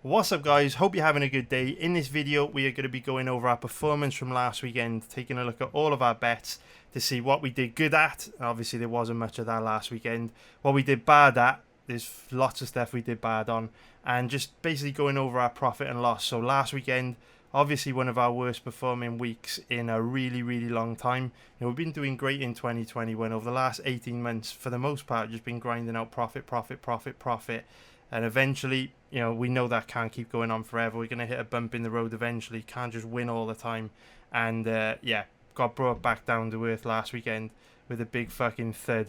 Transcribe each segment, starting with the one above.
What's up, guys? Hope you're having a good day. In this video, we are going to be going over our performance from last weekend, taking a look at all of our bets to see what we did good at. Obviously, there wasn't much of that last weekend. What we did bad at, there's lots of stuff we did bad on, and just basically going over our profit and loss. So last weekend, obviously one of our worst performing weeks in a really long time. We've been doing great in 2021. Over the last 18 months, for the most part, just been grinding out profit. And eventually, we know that can't keep going on forever. We're going to hit a bump in the road eventually. Can't just win all the time. And got brought back down to earth last weekend with a big fucking thud.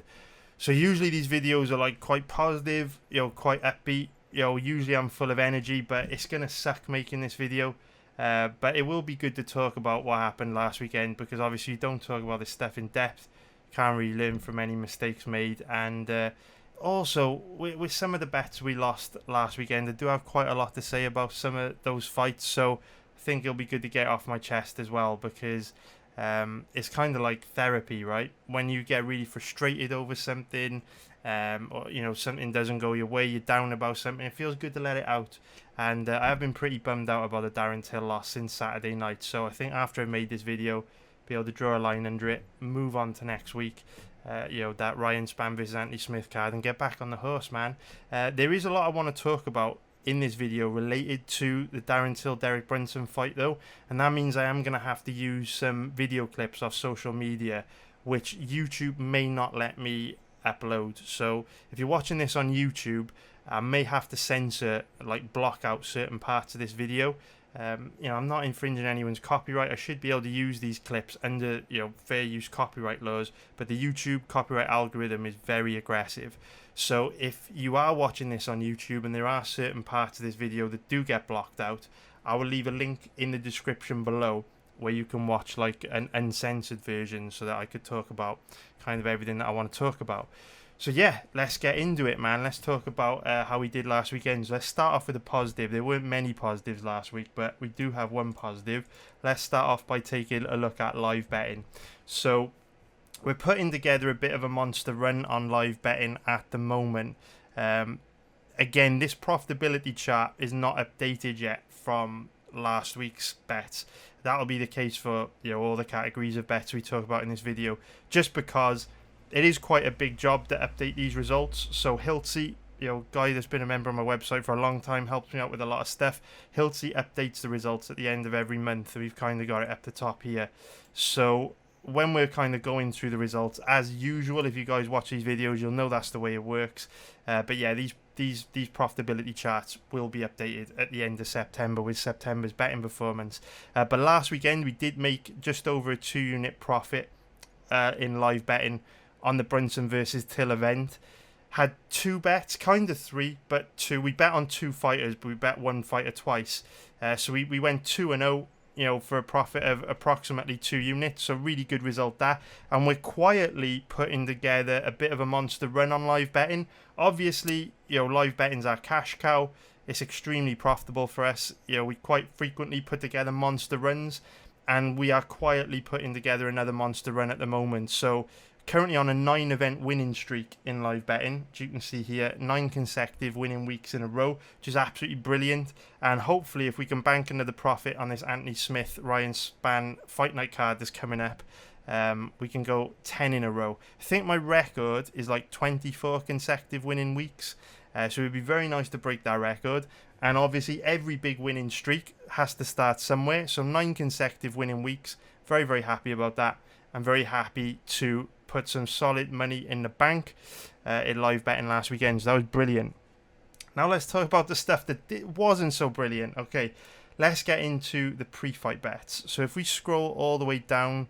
So usually these videos are like quite positive, quite upbeat. Usually I'm full of energy, but it's going to suck making this video. But it will be good to talk about what happened last weekend, because obviously you don't talk about this stuff in depth. Can't really learn from any mistakes made. And also, with some of the bets we lost last weekend, I do have quite a lot to say about some of those fights, so I think it'll be good to get off my chest as well, because it's kind of like therapy, right? When you get really frustrated over something, or something doesn't go your way, you're down about something, it feels good to let it out. And I have been pretty bummed out about the Darren Till loss since Saturday night, so I think after I made this video, be able to draw a line under it, move on to next week. That Ryan Spann versus Anthony Smith card, and get back on the horse, man. There is a lot I want to talk about in this video related to the Darren Till Derek Brunson fight, though, and that means I am going to have to use some video clips off social media, which YouTube may not let me upload. So if you're watching this on YouTube, I may have to censor, block out certain parts of this video. I'm not infringing anyone's copyright. I should be able to use these clips under, fair use copyright laws, but the YouTube copyright algorithm is very aggressive. So if you are watching this on YouTube and there are certain parts of this video that do get blocked out, I will leave a link in the description below where you can watch an uncensored version, so that I could talk about kind of everything that I want to talk about. So yeah, let's get into it, man. Let's talk about how we did last weekend. So let's start off with a positive. There weren't many positives last week, but we do have one positive. Let's start off by taking a look at live betting. So we're putting together a bit of a monster run on live betting at the moment. Again, this profitability chart is not updated yet from last week's bets. That'll be the case for all the categories of bets we talk about in this video, just because it is quite a big job to update these results. So Hiltsy, guy that's been a member of my website for a long time, helps me out with a lot of stuff. Hiltsy updates the results at the end of every month, and we've kind of got it up the top here. So when we're kind of going through the results, as usual, if you guys watch these videos, you'll know that's the way it works. But yeah, these profitability charts will be updated at the end of September with September's betting performance. But last weekend we did make just over a 2-unit profit in live betting on the Brunson versus Till event. Had 2 bets, kind of 3, but 2. We bet on 2 fighters, but we bet 1 fighter twice. So we went 2-0, for a profit of approximately 2 units. So really good result there. And we're quietly putting together a bit of a monster run on live betting. Obviously, live betting's our cash cow. It's extremely profitable for us. We quite frequently put together monster runs, and we are quietly putting together another monster run at the moment. So currently on a 9-event winning streak in live betting. As you can see here, 9 consecutive winning weeks in a row, which is absolutely brilliant. And hopefully, if we can bank another profit on this Anthony Smith, Ryan Spann Fight Night card that's coming up, we can go 10 in a row. I think my record is 24 consecutive winning weeks. So it would be very nice to break that record. And obviously, every big winning streak has to start somewhere. So 9 consecutive winning weeks. Very happy about that. I'm very happy to put some solid money in the bank in live betting last weekend. So that was brilliant. Now let's talk about the stuff that wasn't so brilliant. Okay, let's get into the pre-fight bets. So if we scroll all the way down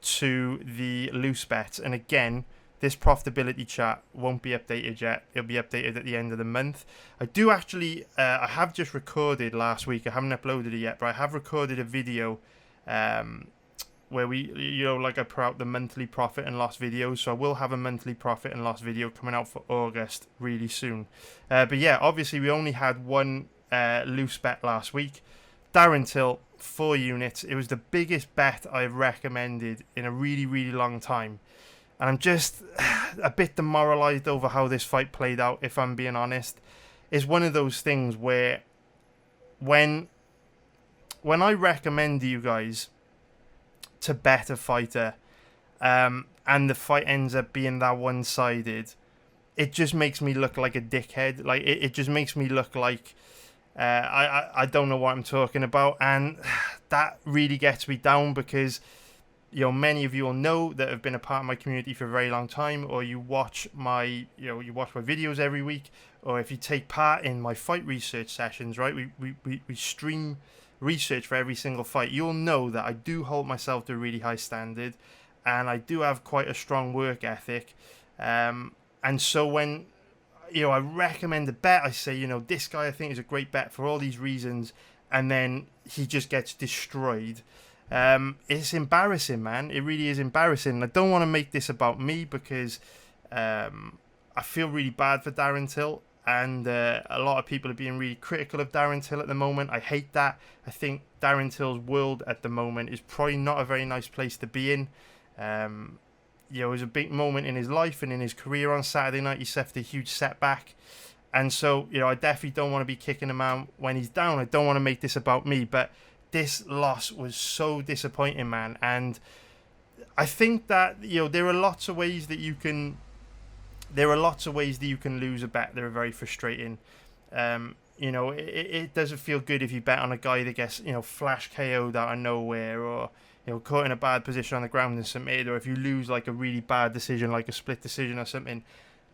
to the loose bets, and again, this profitability chart won't be updated yet. It'll be updated at the end of the month. I do actually, I have just recorded last week. I haven't uploaded it yet, but I have recorded a video where we, I put out the monthly profit and loss videos. So I will have a monthly profit and loss video coming out for August really soon. But yeah, obviously we only had one loose bet last week. Darren Till, 4 units. It was the biggest bet I've recommended in a really long time. And I'm just a bit demoralised over how this fight played out, if I'm being honest. It's one of those things where when I recommend to you guys to bet a fighter, and the fight ends up being that one-sided, it just makes me look like a dickhead. Like it just makes me look like I don't know what I'm talking about, and that really gets me down because many of you will know that have been a part of my community for a very long time, or you watch my videos every week, or if you take part in my fight research sessions, right? We stream research for every single fight. You'll know that I do hold myself to a really high standard, and I do have quite a strong work ethic. And so when I recommend a bet, I say, this guy I think is a great bet for all these reasons, and then he just gets destroyed. It's embarrassing, man. It really is embarrassing. I don't want to make this about me because I feel really bad for Darren Till, and a lot of people are being really critical of Darren Till at the moment. I hate that. I think Darren Till's world at the moment is probably not a very nice place to be in. It was a big moment in his life and in his career on Saturday night. He suffered a huge setback. And so, I definitely don't want to be kicking him out when he's down. I don't want to make this about me, but this loss was so disappointing, man. And I think that, there are lots of ways that you can lose a bet that are very frustrating. It doesn't feel good if you bet on a guy that gets, flash KO'd out of nowhere, or caught in a bad position on the ground and submitted, or if you lose like a really bad decision, like a split decision or something.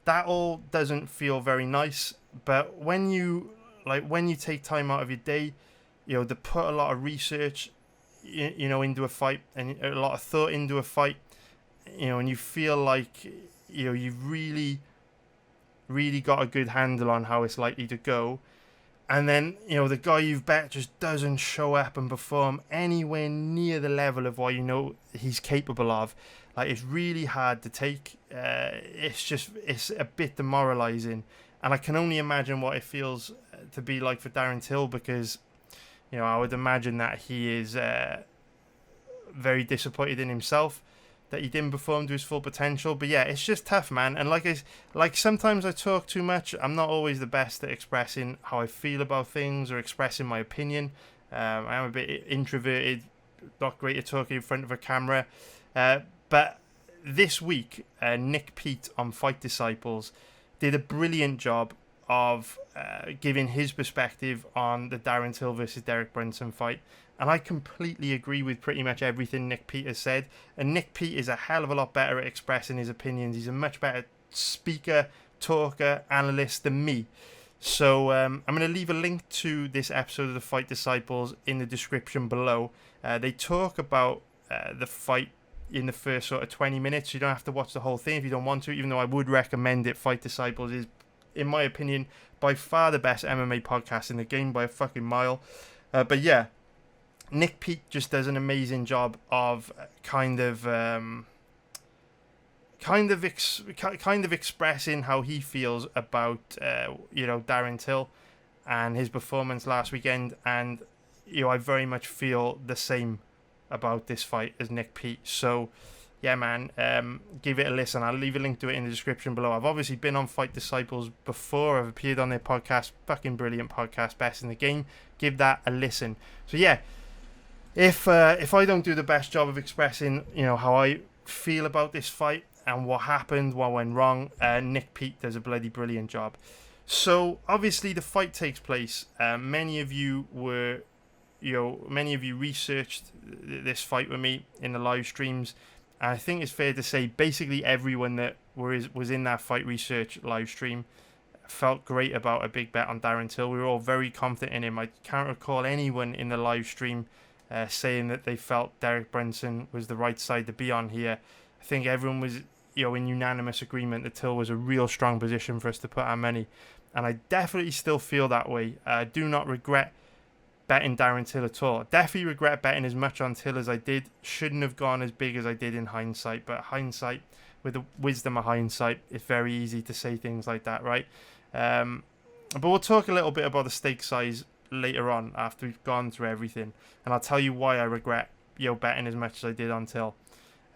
That all doesn't feel very nice. But when you take time out of your day, to put a lot of research, into a fight, and a lot of thought into a fight, and you feel like, you've really, really got a good handle on how it's likely to go. And then, the guy you've bet just doesn't show up and perform anywhere near the level of what he's capable of. Like, it's really hard to take. It's a bit demoralizing. And I can only imagine what it feels to be like for Darren Till, because, I would imagine that he is very disappointed in himself that he didn't perform to his full potential. But yeah, it's just tough, man. And like sometimes I talk too much. I'm not always the best at expressing how I feel about things or expressing my opinion. I am a bit introverted, not great at talking in front of a camera. But this week, Nick Peet on Fight Disciples did a brilliant job of giving his perspective on the Darren Till versus Derek Brunson fight. And I completely agree with pretty much everything Nick Peet has said. And Nick Peet is a hell of a lot better at expressing his opinions. He's a much better speaker, talker, analyst than me. So I'm going to leave a link to this episode of the Fight Disciples in the description below. They talk about the fight in the first sort of 20 minutes. You don't have to watch the whole thing if you don't want to, even though I would recommend it. Fight Disciples is, in my opinion, by far the best MMA podcast in the game by a fucking mile. But yeah, Nick Peet just does an amazing job of kind of expressing how he feels about Darren Till and his performance last weekend, and I very much feel the same about this fight as Nick Peet. So yeah, man, give it a listen. I'll leave a link to it in the description below. I've obviously been on Fight Disciples before. I've appeared on their podcast. Fucking brilliant podcast, best in the game. Give that a listen. So yeah, if I don't do the best job of expressing, how I feel about this fight and what happened, what went wrong, Nick Peet does a bloody brilliant job. So obviously the fight takes place. Many of you researched this fight with me in the live streams. And I think it's fair to say basically everyone that was in that fight research live stream felt great about a big bet on Darren Till. We were all very confident in him. I can't recall anyone in the live stream saying that they felt Derek Brunson was the right side to be on here. I think everyone was in unanimous agreement that Till was a real strong position for us to put our money. And I definitely still feel that way. I do not regret betting Darren Till at all. Definitely regret betting as much on Till as I did. Shouldn't have gone as big as I did in hindsight. But hindsight, with the wisdom of hindsight, it's very easy to say things like that, right? But we'll talk a little bit about the stake size later on after we've gone through everything. And I'll tell you why I regret betting as much as I did on Till.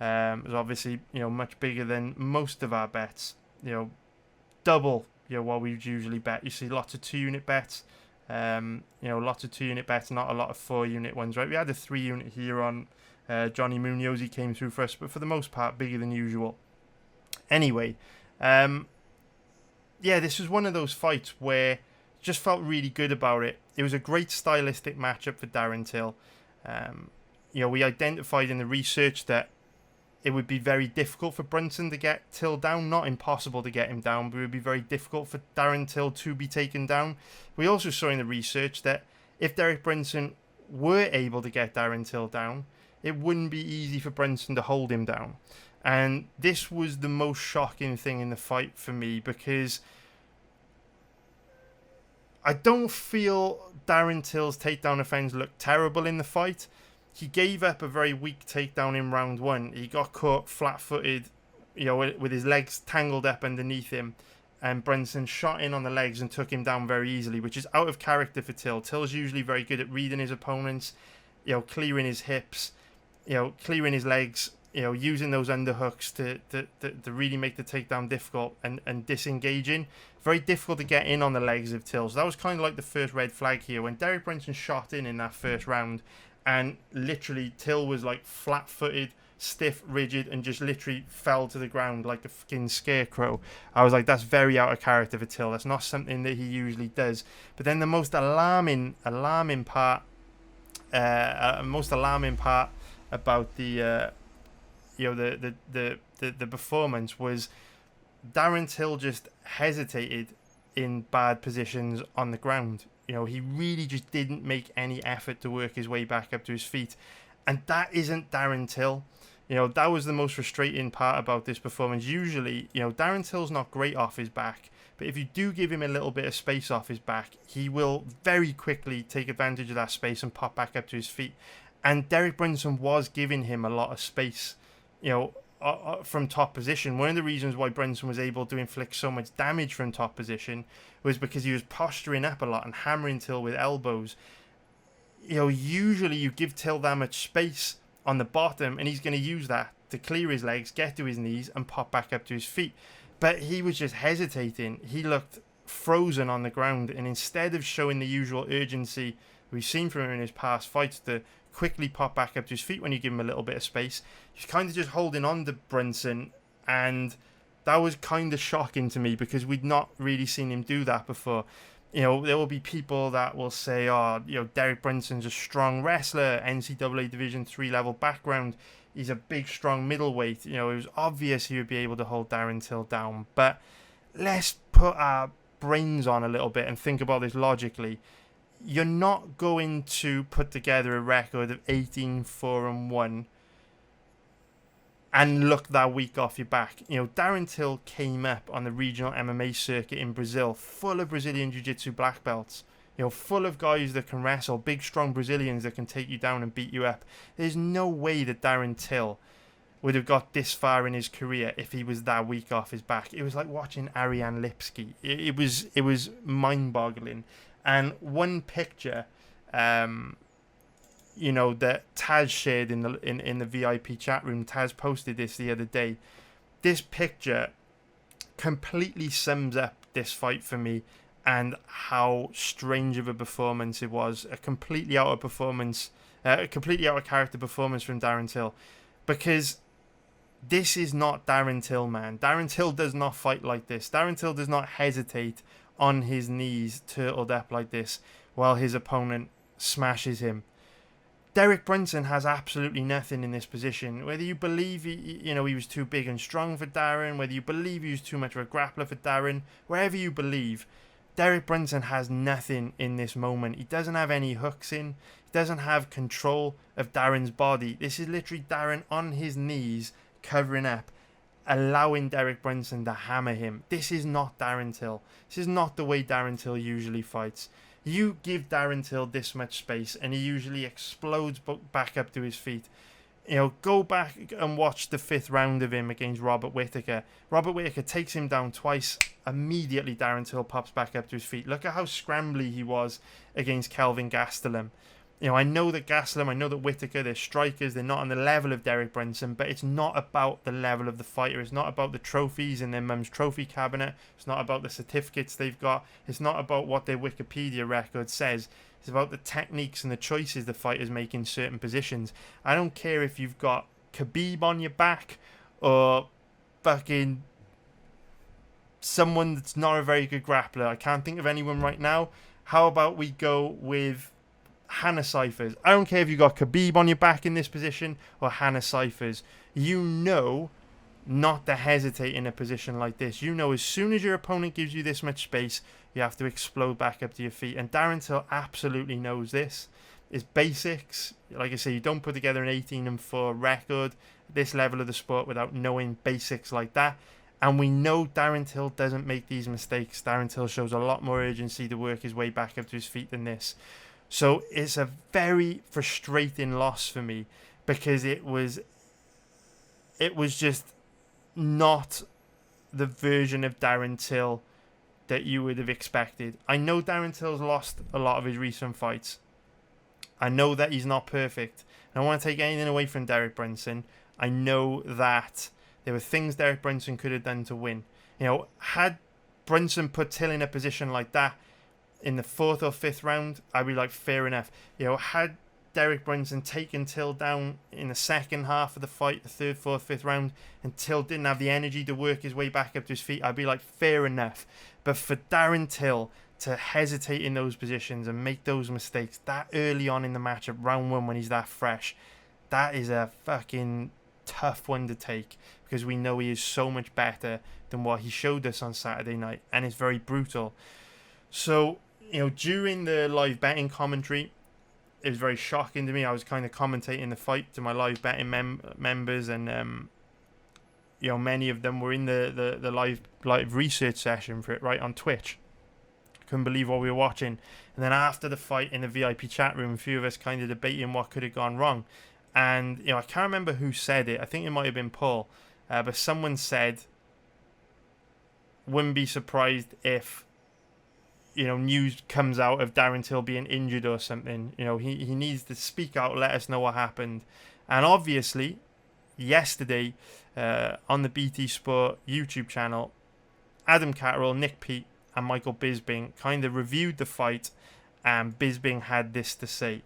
It was obviously much bigger than most of our bets. Double what we usually bet. You see lots of 2-unit bets. Lots of 2-unit bets, not a lot of 4-unit ones, right? We had a 3-unit here on Johnny Munoz. He came through for us, but for the most part, bigger than usual. Anyway, this was one of those fights where just felt really good about it. It was a great stylistic matchup for Darren Till. We identified in the research that it would be very difficult for Brunson to get Till down. Not impossible to get him down, but it would be very difficult for Darren Till to be taken down. We also saw in the research that if Derek Brunson were able to get Darren Till down, it wouldn't be easy for Brunson to hold him down. And this was the most shocking thing in the fight for me, because I don't feel Darren Till's takedown offense looked terrible in the fight. He gave up a very weak takedown in round 1. He got caught flat-footed, with his legs tangled up underneath him, and Brunson shot in on the legs and took him down very easily, which is out of character for Till. Till's usually very good at reading his opponents, clearing his hips, clearing his legs, using those underhooks to really make the takedown difficult and disengaging. Very difficult to get in on the legs of Till. So that was kind of like the first red flag here. When Derek Brunson shot in that first round, and literally Till was like flat-footed, stiff, rigid, and just literally fell to the ground like a fucking scarecrow. I was like, that's very out of character for Till. That's not something that he usually does. But then the most alarming part about the performance was Darren Till just hesitated in bad positions on the ground. He really just didn't make any effort to work his way back up to his feet. And that isn't Darren Till. That was the most frustrating part about this performance. Usually, Darren Till's not great off his back, but if you do give him a little bit of space off his back, he will very quickly take advantage of that space and pop back up to his feet. And Derek Brunson was giving him a lot of space, from top position. One of the reasons why Brunson was able to inflict so much damage from top position was because he was posturing up a lot and hammering Till with elbows. Usually you give Till that much space on the bottom and he's going to use that to clear his legs, get to his knees and pop back up to his feet. But he was just hesitating. He looked frozen on the ground, and instead of showing the usual urgency we've seen from him in his past fights to quickly pop back up to his feet when you give him a little bit of space, he's kind of just holding on to Brunson, and that was kind of shocking to me because we'd not really seen him do that before. There will be people that will say, Derek Brunson's a strong wrestler, NCAA Division 3 level background, he's a big strong middleweight. It was obvious he would be able to hold Darren Till down. But let's put our brains on a little bit and think about this logically. You're not going to put together a record of 18-4-1 and look that weak off your back. Darren Till came up on the regional MMA circuit in Brazil, full of Brazilian Jiu-Jitsu black belts, full of guys that can wrestle, big strong Brazilians that can take you down and beat you up. There's no way that Darren Till would have got this far in his career if he was that weak off his back. It was like watching Ariane Lipski. It was mind-boggling. And one picture, that Taz shared in the VIP chat room, Taz posted this the other day. This picture completely sums up this fight for me and how strange of a performance it was. A completely out of character performance from Darren Till, because this is not Darren Till, man. Darren Till does not fight like this. Darren Till does not hesitate on his knees, turtled up like this, while his opponent smashes him. Derek Brunson has absolutely nothing in this position. Whether you believe he was too big and strong for Darren, whether you believe he was too much of a grappler for Darren, wherever you believe, Derek Brunson has nothing in this moment. He doesn't have any hooks in. He doesn't have control of Darren's body. This is literally Darren on his knees, covering up, allowing Derek Brunson to hammer him. This is not Darren Till. This is not the way Darren Till usually fights. You give Darren Till this much space and he usually explodes back up to his feet. Go back and watch the 5th round of him against Robert Whittaker. Robert Whittaker takes him down twice. Immediately Darren Till pops back up to his feet. Look at how scrambly he was against Kelvin Gastelum. I know that Gaslam, I know that Whittaker, they're strikers, they're not on the level of Derek Brunson, but it's not about the level of the fighter. It's not about the trophies in their mum's trophy cabinet. It's not about the certificates they've got. It's not about what their Wikipedia record says. It's about the techniques and the choices the fighters make in certain positions. I don't care if you've got Khabib on your back or fucking someone that's not a very good grappler. I can't think of anyone right now. How about we go with Hannah Cyphers? I don't care if you got Khabib on your back in this position or Hannah Cyphers. You know not to hesitate in a position like this. You know as soon as your opponent gives you this much space, you have to explode back up to your feet. And Darren Till absolutely knows this. It's basics. Like I say, you don't put together an 18-4 record at this level of the sport without knowing basics like that. And we know Darren Till doesn't make these mistakes. Darren Till shows a lot more urgency to work his way back up to his feet than this. So it's a very frustrating loss for me because it was just not the version of Darren Till that you would have expected. I know Darren Till's lost a lot of his recent fights. I know that he's not perfect. I don't want to take anything away from Derek Brunson. I know that there were things Derek Brunson could have done to win. Had Brunson put Till in a position like that in the 4th or 5th round, I'd be like, fair enough. Had Derek Brunson taken Till down in the second half of the fight, the 3rd, 4th, 5th round, and Till didn't have the energy to work his way back up to his feet, I'd be like, fair enough. But for Darren Till to hesitate in those positions and make those mistakes that early on in the match at round 1 when he's that fresh, that is a fucking tough one to take because we know he is so much better than what he showed us on Saturday night, and it's very brutal. So, during the live betting commentary, it was very shocking to me. I was kind of commentating the fight to my live betting members, and many of them were in the live research session for it right on Twitch. Couldn't believe what we were watching. And then after the fight in the VIP chat room, a few of us kind of debating what could have gone wrong. And I can't remember who said it. I think it might have been Paul, but someone said, "Wouldn't be surprised if news comes out of Darren Till being injured or something. He needs to speak out, let us know what happened." And obviously, yesterday on the BT Sport YouTube channel, Adam Catterall, Nick Peet, and Michael Bisping kind of reviewed the fight, and Bisping had this to say.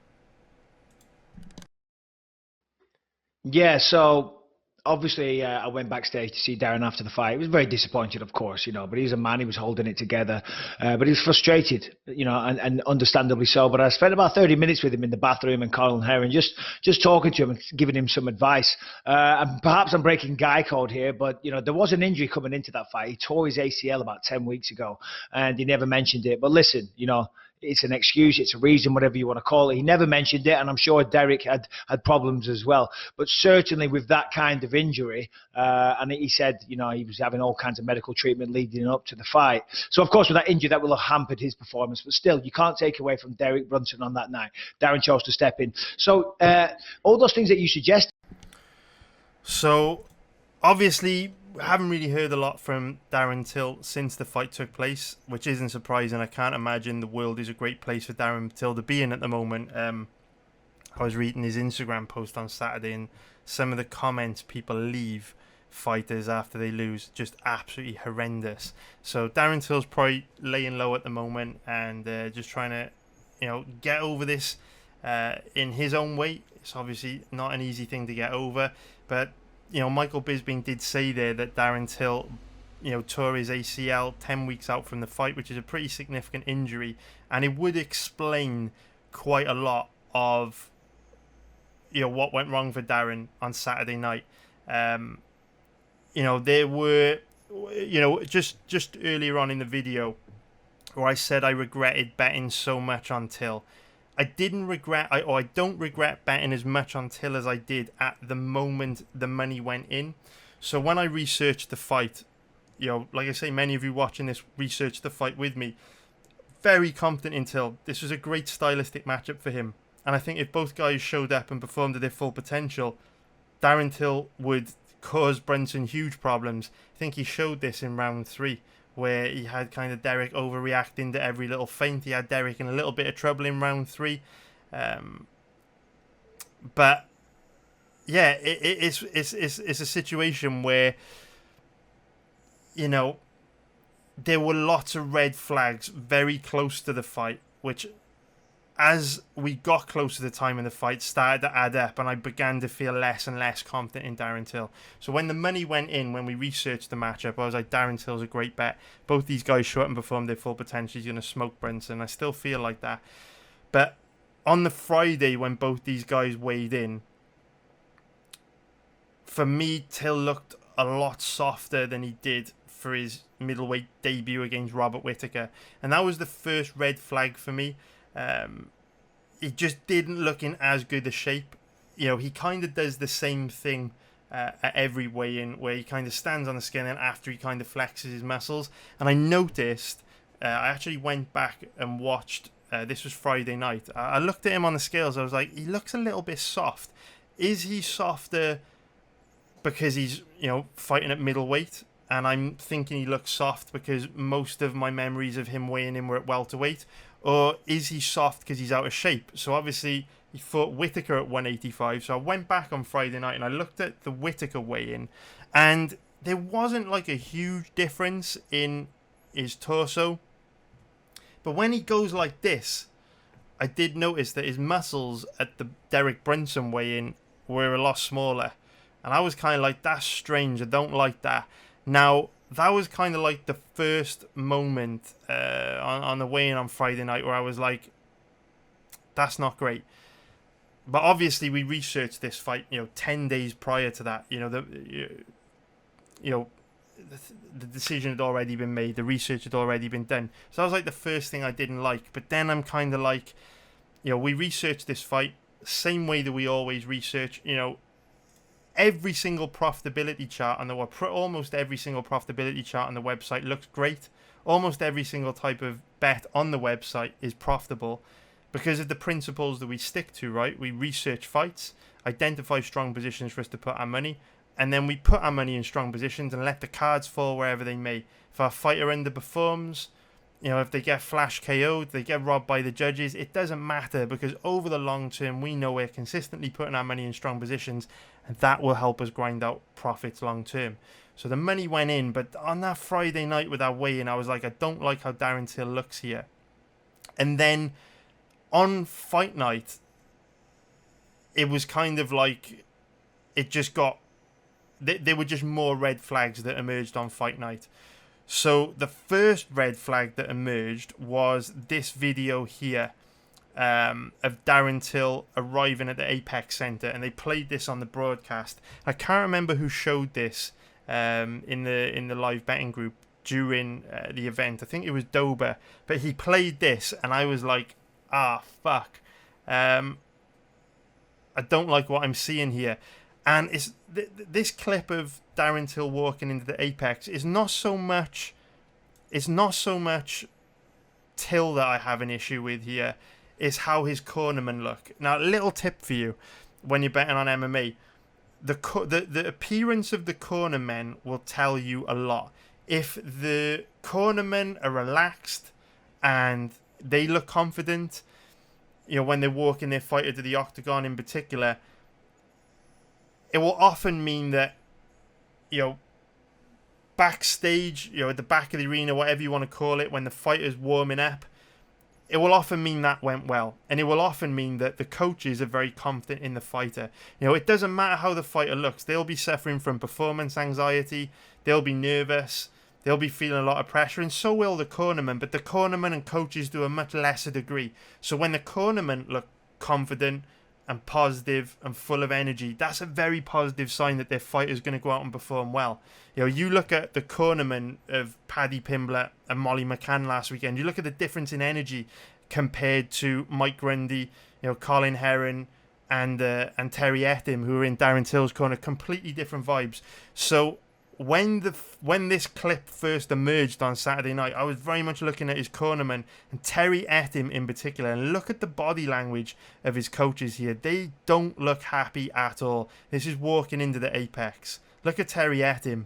Yeah, so obviously I went backstage to see Darren after the fight. He was very disappointed, of course, but he's a man. He was holding it together, but he was frustrated, and understandably so. But I spent about 30 minutes with him in the bathroom and Colin Heron, just talking to him and giving him some advice. And perhaps I'm breaking guy code here, but there was an injury coming into that fight. He tore his ACL about 10 weeks ago, and he never mentioned it. But listen, it's an excuse, it's a reason, whatever you want to call it. He never mentioned it, and I'm sure Derek had problems as well. But certainly with that kind of injury, and he said, he was having all kinds of medical treatment leading up to the fight. So, of course, with that injury, that will have hampered his performance. But still, you can't take away from Derek Brunson on that night. Darren chose to step in. So, all those things that you suggest. So, obviously, haven't really heard a lot from Darren Till since the fight took place, which isn't surprising. I can't imagine the world is a great place for Darren Till to be in at the moment. I was reading his Instagram post on Saturday, and some of the comments people leave fighters after they lose, just absolutely horrendous. So Darren Till's probably laying low at the moment and just trying to, get over this in his own way. It's obviously not an easy thing to get over, but Michael Bisping did say there that Darren Till, tore his ACL 10 weeks out from the fight, which is a pretty significant injury, and it would explain quite a lot of, what went wrong for Darren on Saturday night. There were, just earlier on in the video where I said I regretted betting so much on Till. I don't regret betting as much on Till as I did at the moment the money went in. So when I researched the fight, like I say, many of you watching this researched the fight with me. Very confident in Till. This was a great stylistic matchup for him. And I think if both guys showed up and performed to their full potential, Darren Till would cause Brunson huge problems. I think he showed this in round 3. Where he had kind of Derek overreacting to every little feint. He had Derek in a little bit of trouble in round 3. But yeah, it's a situation where, you know, there were lots of red flags very close to the fight, which, as we got closer to the time in the fight, started to add up, and I began to feel less and less confident in Darren Till. So when the money went in, when we researched the matchup, I was like, Darren Till's a great bet. Both these guys shot and performed their full potential. He's going to smoke Brunson. I still feel like that. But on the Friday, when both these guys weighed in, for me, Till looked a lot softer than he did for his middleweight debut against Robert Whittaker. And that was the first red flag for me. He just didn't look in as good a shape. You know, he kind of does the same thing at every weigh-in, where he kind of stands on the scale and after he kind of flexes his muscles. And I noticed, I actually went back and watched, this was Friday night. I looked at him on the scales. I was like, he looks a little bit soft. Is he softer because he's, you know, fighting at middleweight? And I'm thinking he looks soft because most of my memories of him weighing in were at welterweight. Or is he soft because he's out of shape? So obviously he fought Whittaker at 185. So I went back on Friday night and I looked at the Whittaker weigh-in, and there wasn't like a huge difference in his torso. But when he goes like this, I did notice that his muscles at the Derek Brunson weigh-in were a lot smaller. And I was kind of like, that's strange. I don't like that. Now, that was kind of like the first moment on the weigh-in on Friday night where I was like, that's not great. But obviously we researched this fight, you know, 10 days prior to that. You know, the decision had already been made. The research had already been done. So that was like the first thing I didn't like. But then I'm kind of like, you know, we researched this fight same way that we always research, you know, every single profitability chart on the almost every single profitability chart on the website looks great. Almost every single type of bet on the website is profitable because of the principles that we stick to, right? We research fights, identify strong positions for us to put our money, and then we put our money in strong positions and let the cards fall wherever they may. If our fighter underperforms, you know, if they get flash KO'd, they get robbed by the judges, it doesn't matter because over the long term, we know we're consistently putting our money in strong positions, and that will help us grind out profits long term. So the money went in, but on that Friday night with our weigh-in, I was like, I don't like how Darren Till looks here. And then on fight night, it was kind of like it just got... There were just more red flags that emerged on fight night. So the first red flag that emerged was this video here of Darren Till arriving at the Apex Center, and they played this on the broadcast. I can't remember who showed this in the live betting group during the event. I think it was Dober, but he played this, and I was like, fuck. I don't like what I'm seeing here. And it's this clip of Darren Till walking into the Apex is not so much. It's not so much Till that I have an issue with here. It's how his cornermen look. Now, a little tip for you when you're betting on MMA: the appearance of the cornermen will tell you a lot. If the cornermen are relaxed and they look confident, you know, when they're walking their fighter to the octagon in particular, it will often mean that, you know, backstage, you know, at the back of the arena, whatever you want to call it, when the fighter's warming up, it will often mean that went well. And it will often mean that the coaches are very confident in the fighter. You know, it doesn't matter how the fighter looks. They'll be suffering from performance anxiety. They'll be nervous. They'll be feeling a lot of pressure. And so will the cornermen. But the cornermen and coaches do a much lesser degree. So when the cornermen look confident and positive and full of energy, that's a very positive sign that their fighter's going to go out and perform well. You know, you look at the cornermen of Paddy Pimblett and Molly McCann last weekend, you look at the difference in energy compared to Mike Grundy, you know, Colin Heron and Terry Etim, who are in Darren Till's corner, completely different vibes. So when this clip first emerged on Saturday night, I was very much looking at his cornerman, and Terry Etim in particular, and look at the body language of his coaches here. They don't look happy at all. This is walking into the Apex. Look at Terry Etim.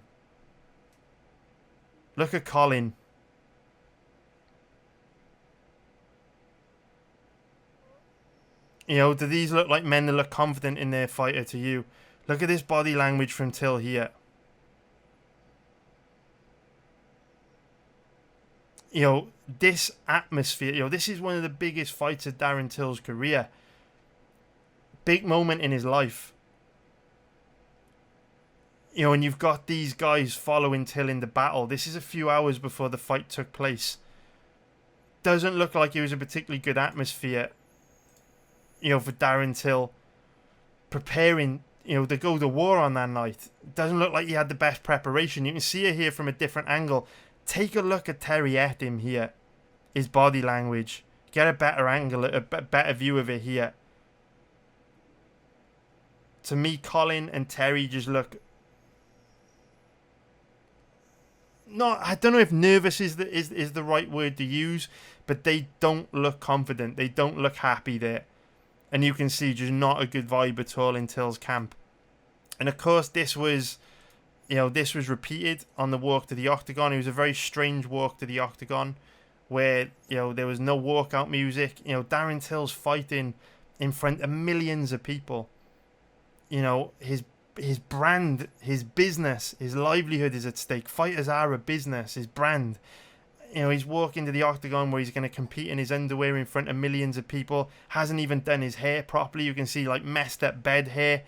Look at Colin. You know, do these look like men that look confident in their fighter to you? Look at this body language from Till here. You know, this atmosphere, you know, this is one of the biggest fights of Darren Till's career. Big moment in his life. You know, and you've got these guys following Till in the battle. This is a few hours before the fight took place. Doesn't look like it was a particularly good atmosphere, you know, for Darren Till preparing, you know, to go to war on that night. Doesn't look like he had the best preparation. You can see it here from a different angle. Take a look at Terry Etim here. His body language. Get a better angle, a better view of it here. To me, Colin and Terry just look... No, I don't know if nervous is the right word to use, but they don't look confident. They don't look happy there. And you can see just not a good vibe at all in Till's camp. And of course, this was... You know, this was repeated on the walk to the octagon. It was a very strange walk to the octagon where, you know, there was no walkout music. You know, Darren Till's fighting in front of millions of people. You know, his brand, his business, his livelihood is at stake. Fighters are a business, his brand. You know, he's walking to the octagon where he's going to compete in his underwear in front of millions of people. Hasn't even done his hair properly. You can see, like, messed up bed hair.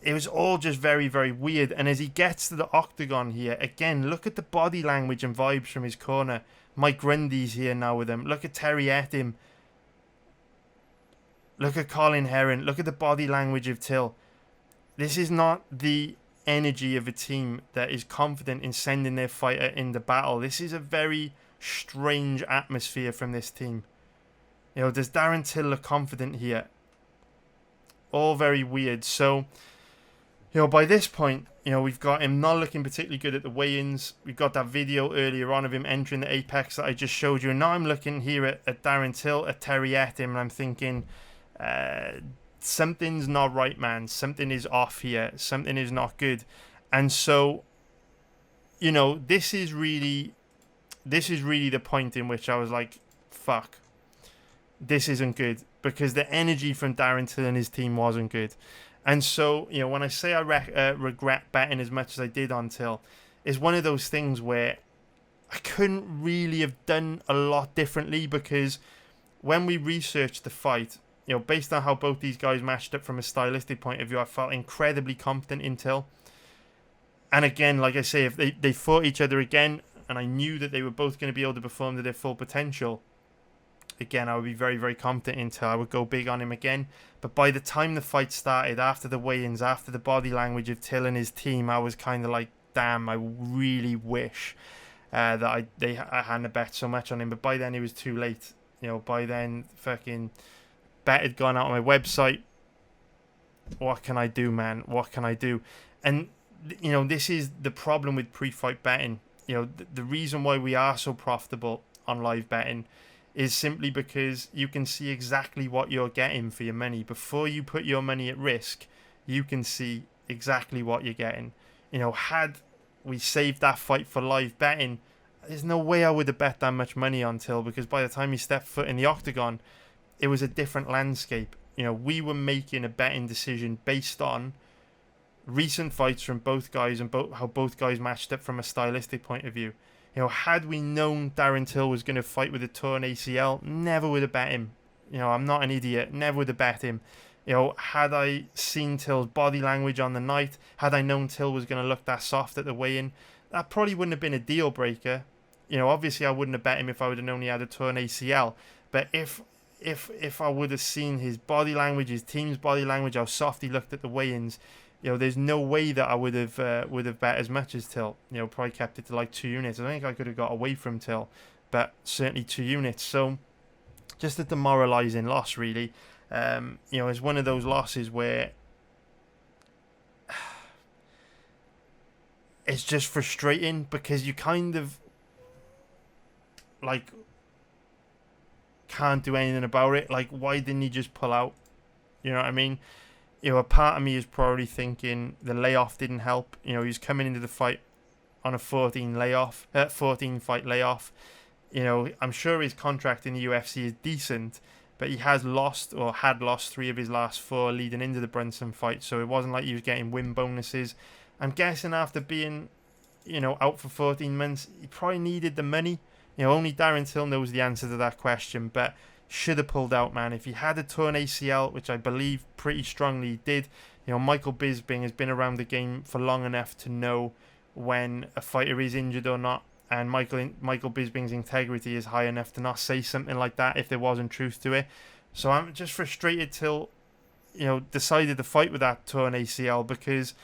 It was all just very, very weird. And as he gets to the octagon here, again, look at the body language and vibes from his corner. Mike Grundy's here now with him. Look at Terry Etim. Look at Colin Heron. Look at the body language of Till. This is not the energy of a team that is confident in sending their fighter into battle. This is a very strange atmosphere from this team. You know, does Darren Till look confident here? All very weird. So... You know, by this point, you know, we've got him not looking particularly good at the weigh-ins. We've got that video earlier on of him entering the Apex that I just showed you. And now I'm looking here at Darren Till, at Terry Etim, and I'm thinking, something's not right, man. Something is off here. Something is not good. And so, you know, this is really the point in which I was like, fuck. This isn't good. Because the energy from Darren Till and his team wasn't good. And so, you know, when I say I regret betting as much as I did on Till, it's one of those things where I couldn't really have done a lot differently, because when we researched the fight, you know, based on how both these guys matched up from a stylistic point of view, I felt incredibly confident in Till. And again, like I say, if they fought each other again, and I knew that they were both going to be able to perform to their full potential, again, I would be very, very confident in Till. I would go big on him again. But by the time the fight started, after the weigh-ins, after the body language of Till and his team, I was kind of like, damn, I really wish that I hadn't bet so much on him. But by then, it was too late. You know, by then, fucking bet had gone out on my website. What can I do, man? What can I do? And, you know, this is the problem with pre-fight betting. You know, the reason why we are so profitable on live betting is simply because you can see exactly what you're getting for your money. Before you put your money at risk, you can see exactly what you're getting. You know, had we saved that fight for live betting, there's no way I would have bet that much money on Till, because by the time he stepped foot in the octagon, it was a different landscape. You know, we were making a betting decision based on recent fights from both guys and how both guys matched up from a stylistic point of view. You know, had we known Darren Till was going to fight with a torn ACL, never would have bet him. You know, I'm not an idiot. Never would have bet him. You know, had I seen Till's body language on the night, had I known Till was going to look that soft at the weigh-in, that probably wouldn't have been a deal breaker. You know, obviously I wouldn't have bet him if I would have known he had a torn ACL. But if I would have seen his body language, his team's body language, how soft he looked at the weigh-ins, you know, there's no way that I would have bet as much as Till. You know, probably kept it to like 2 units. I don't think I could have got away from Till, but certainly 2 units. So, just a demoralising loss, really. You know, it's one of those losses where it's just frustrating, because you kind of like can't do anything about it. Like, why didn't he just pull out? You know what I mean? You know, a part of me is probably thinking the layoff didn't help. You know, he's coming into the fight on a 14 fight layoff. You know, I'm sure his contract in the UFC is decent, but he has lost or had lost 3 of his last 4 leading into the Brunson fight, so it wasn't like he was getting win bonuses. I'm guessing after being, out for 14 months, he probably needed the money. Only Darren Till knows the answer to that question, but should have pulled out, man. If he had a torn ACL, which I believe pretty strongly he did, Michael Bisping has been around the game for long enough to know when a fighter is injured or not, and Michael Bisping's integrity is high enough to not say something like that if there wasn't truth to it. So I'm just frustrated Till, decided to fight with that torn ACL, because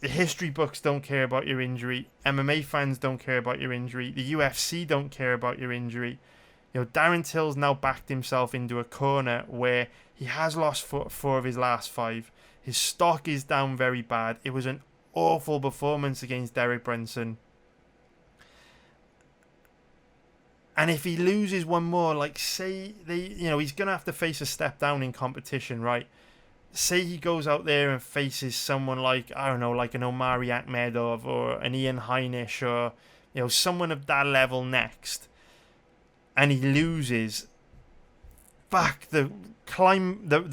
the history books don't care about your injury. MMA fans don't care about your injury. The UFC don't care about your injury. Darren Till's now backed himself into a corner where he has lost 4 of his last 5. His stock is down very bad. It was an awful performance against Derek Brunson. And if he loses one more, like say he's gonna have to face a step down in competition, right? Say he goes out there and faces someone like, I don't know, like an Omari Akhmedov or an Ian Heinisch or, someone of that level next, and he loses, fuck, the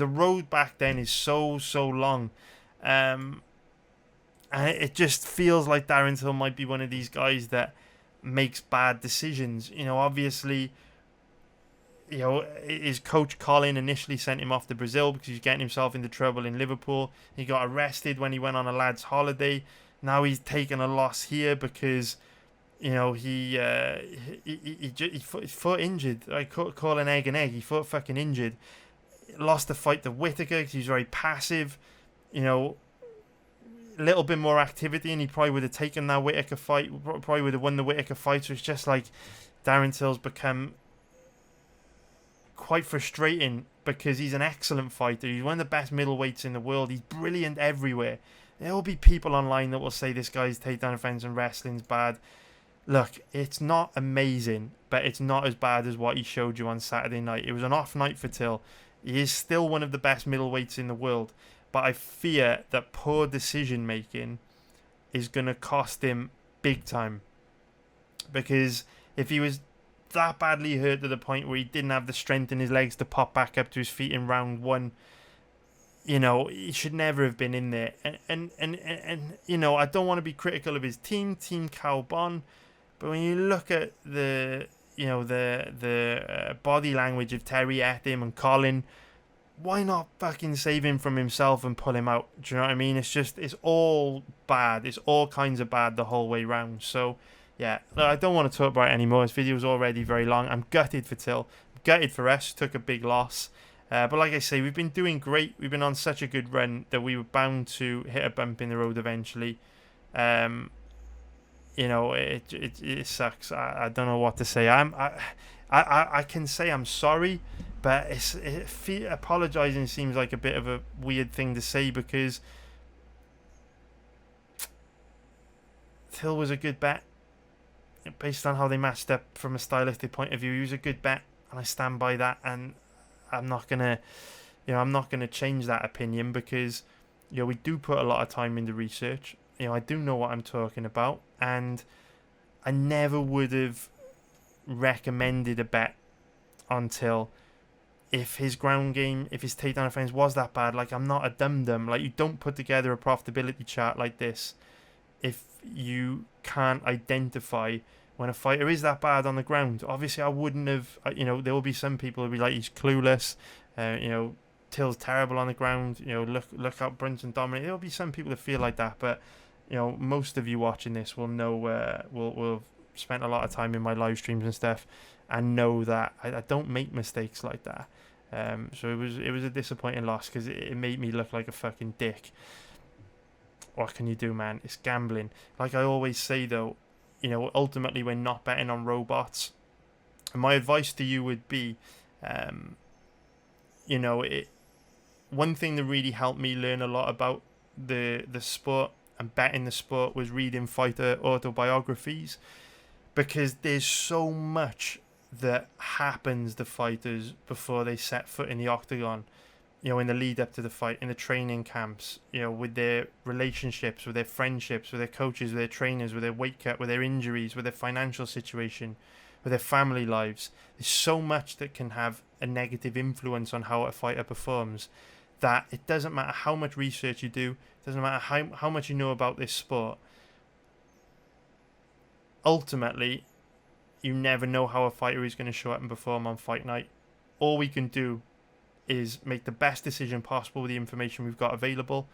road back then is so long. And it just feels like Darren Till might be one of these guys that makes bad decisions. Obviously, his coach Colin initially sent him off to Brazil because he's getting himself into trouble in Liverpool. He got arrested when he went on a lad's holiday. Now he's taken a loss here because he fought injured. I call an egg an egg. He fought fucking injured. Lost the fight to Whittaker because he was very passive. A little bit more activity and he probably would have taken that Whittaker fight. Probably would have won the Whittaker fight. So it's just like Darren Till's become quite frustrating because he's an excellent fighter. He's one of the best middleweights in the world. He's brilliant everywhere. There will be people online that will say this guy's takedown defense and wrestling's bad. Look, it's not amazing, but it's not as bad as what he showed you on Saturday night. It was an off night for Till. He is still one of the best middleweights in the world, but I fear that poor decision making is going to cost him big time. Because if he was that badly hurt to the point where he didn't have the strength in his legs to pop back up to his feet in round 1, he should never have been in there. And I don't want to be critical of his team Calbon, but when you look at the body language of Terry Etim and Colin, why not fucking save him from himself and pull him out? Do you know what I mean? It's all bad. It's all kinds of bad the whole way round. So yeah, I don't want to talk about it anymore. This video is already very long. I'm gutted for Till. I'm gutted for us. Took a big loss. But like I say, we've been doing great. We've been on such a good run that we were bound to hit a bump in the road eventually. It sucks. I don't know what to say. I can say I'm sorry, but apologizing seems like a bit of a weird thing to say because Till was a good bet. Based on how they matched up from a stylistic point of view, he was a good bet, and I stand by that. And I'm not gonna change that opinion because we do put a lot of time into research. I do know what I'm talking about, and I never would have recommended a bet on Till if his ground game, if his takedown defense was that bad. Like, I'm not a dum-dum. Like, you don't put together a profitability chart like this if you can't identify when a fighter is that bad on the ground. Obviously, I wouldn't have, there will be some people who'll be like, he's clueless, Till's terrible on the ground, look out Brunson dominate. There'll be some people that feel like that, but, most of you watching this will know, will have spent a lot of time in my live streams and stuff and know that I don't make mistakes like that. So it was a disappointing loss because it made me look like a fucking dick. What can you do, man? It's gambling. Like I always say, though, ultimately we're not betting on robots. And my advice to you would be, one thing that really helped me learn a lot about the sport and betting the sport was reading fighter autobiographies, because there's so much that happens to fighters before they set foot in the octagon. In the lead up to the fight, in the training camps, with their relationships, with their friendships, with their coaches, with their trainers, with their weight cut, with their injuries, with their financial situation, with their family lives. There's so much that can have a negative influence on how a fighter performs, that it doesn't matter how much research you do, it doesn't matter how much you know about this sport. Ultimately, you never know how a fighter is going to show up and perform on fight night. All we can do is make the best decision possible with the information we've got available,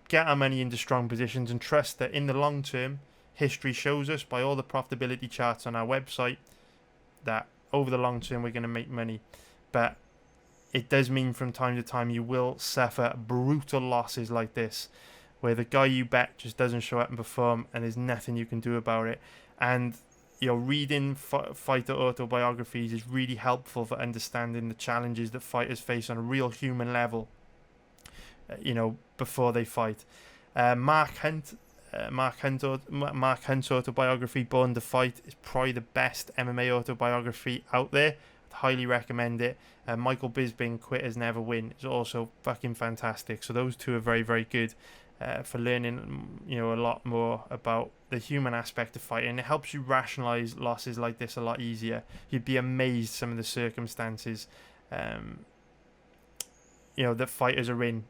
get our money into strong positions, and trust that in the long term, history shows us by all the profitability charts on our website that over the long term we're going to make money. But it does mean from time to time you will suffer brutal losses like this, where the guy you bet just doesn't show up and perform and there's nothing you can do about it. And reading fighter autobiographies is really helpful for understanding the challenges that fighters face on a real human level, before they fight. Mark Hunt's autobiography, Born to Fight, is probably the best MMA autobiography out there. I'd highly recommend it. Michael Bisping, Quitters Never Win, is also fucking fantastic. So those two are very, very good for learning, a lot more about the human aspect of fighting. It helps you rationalize losses like this a lot easier. You'd be amazed some of the circumstances, that fighters are in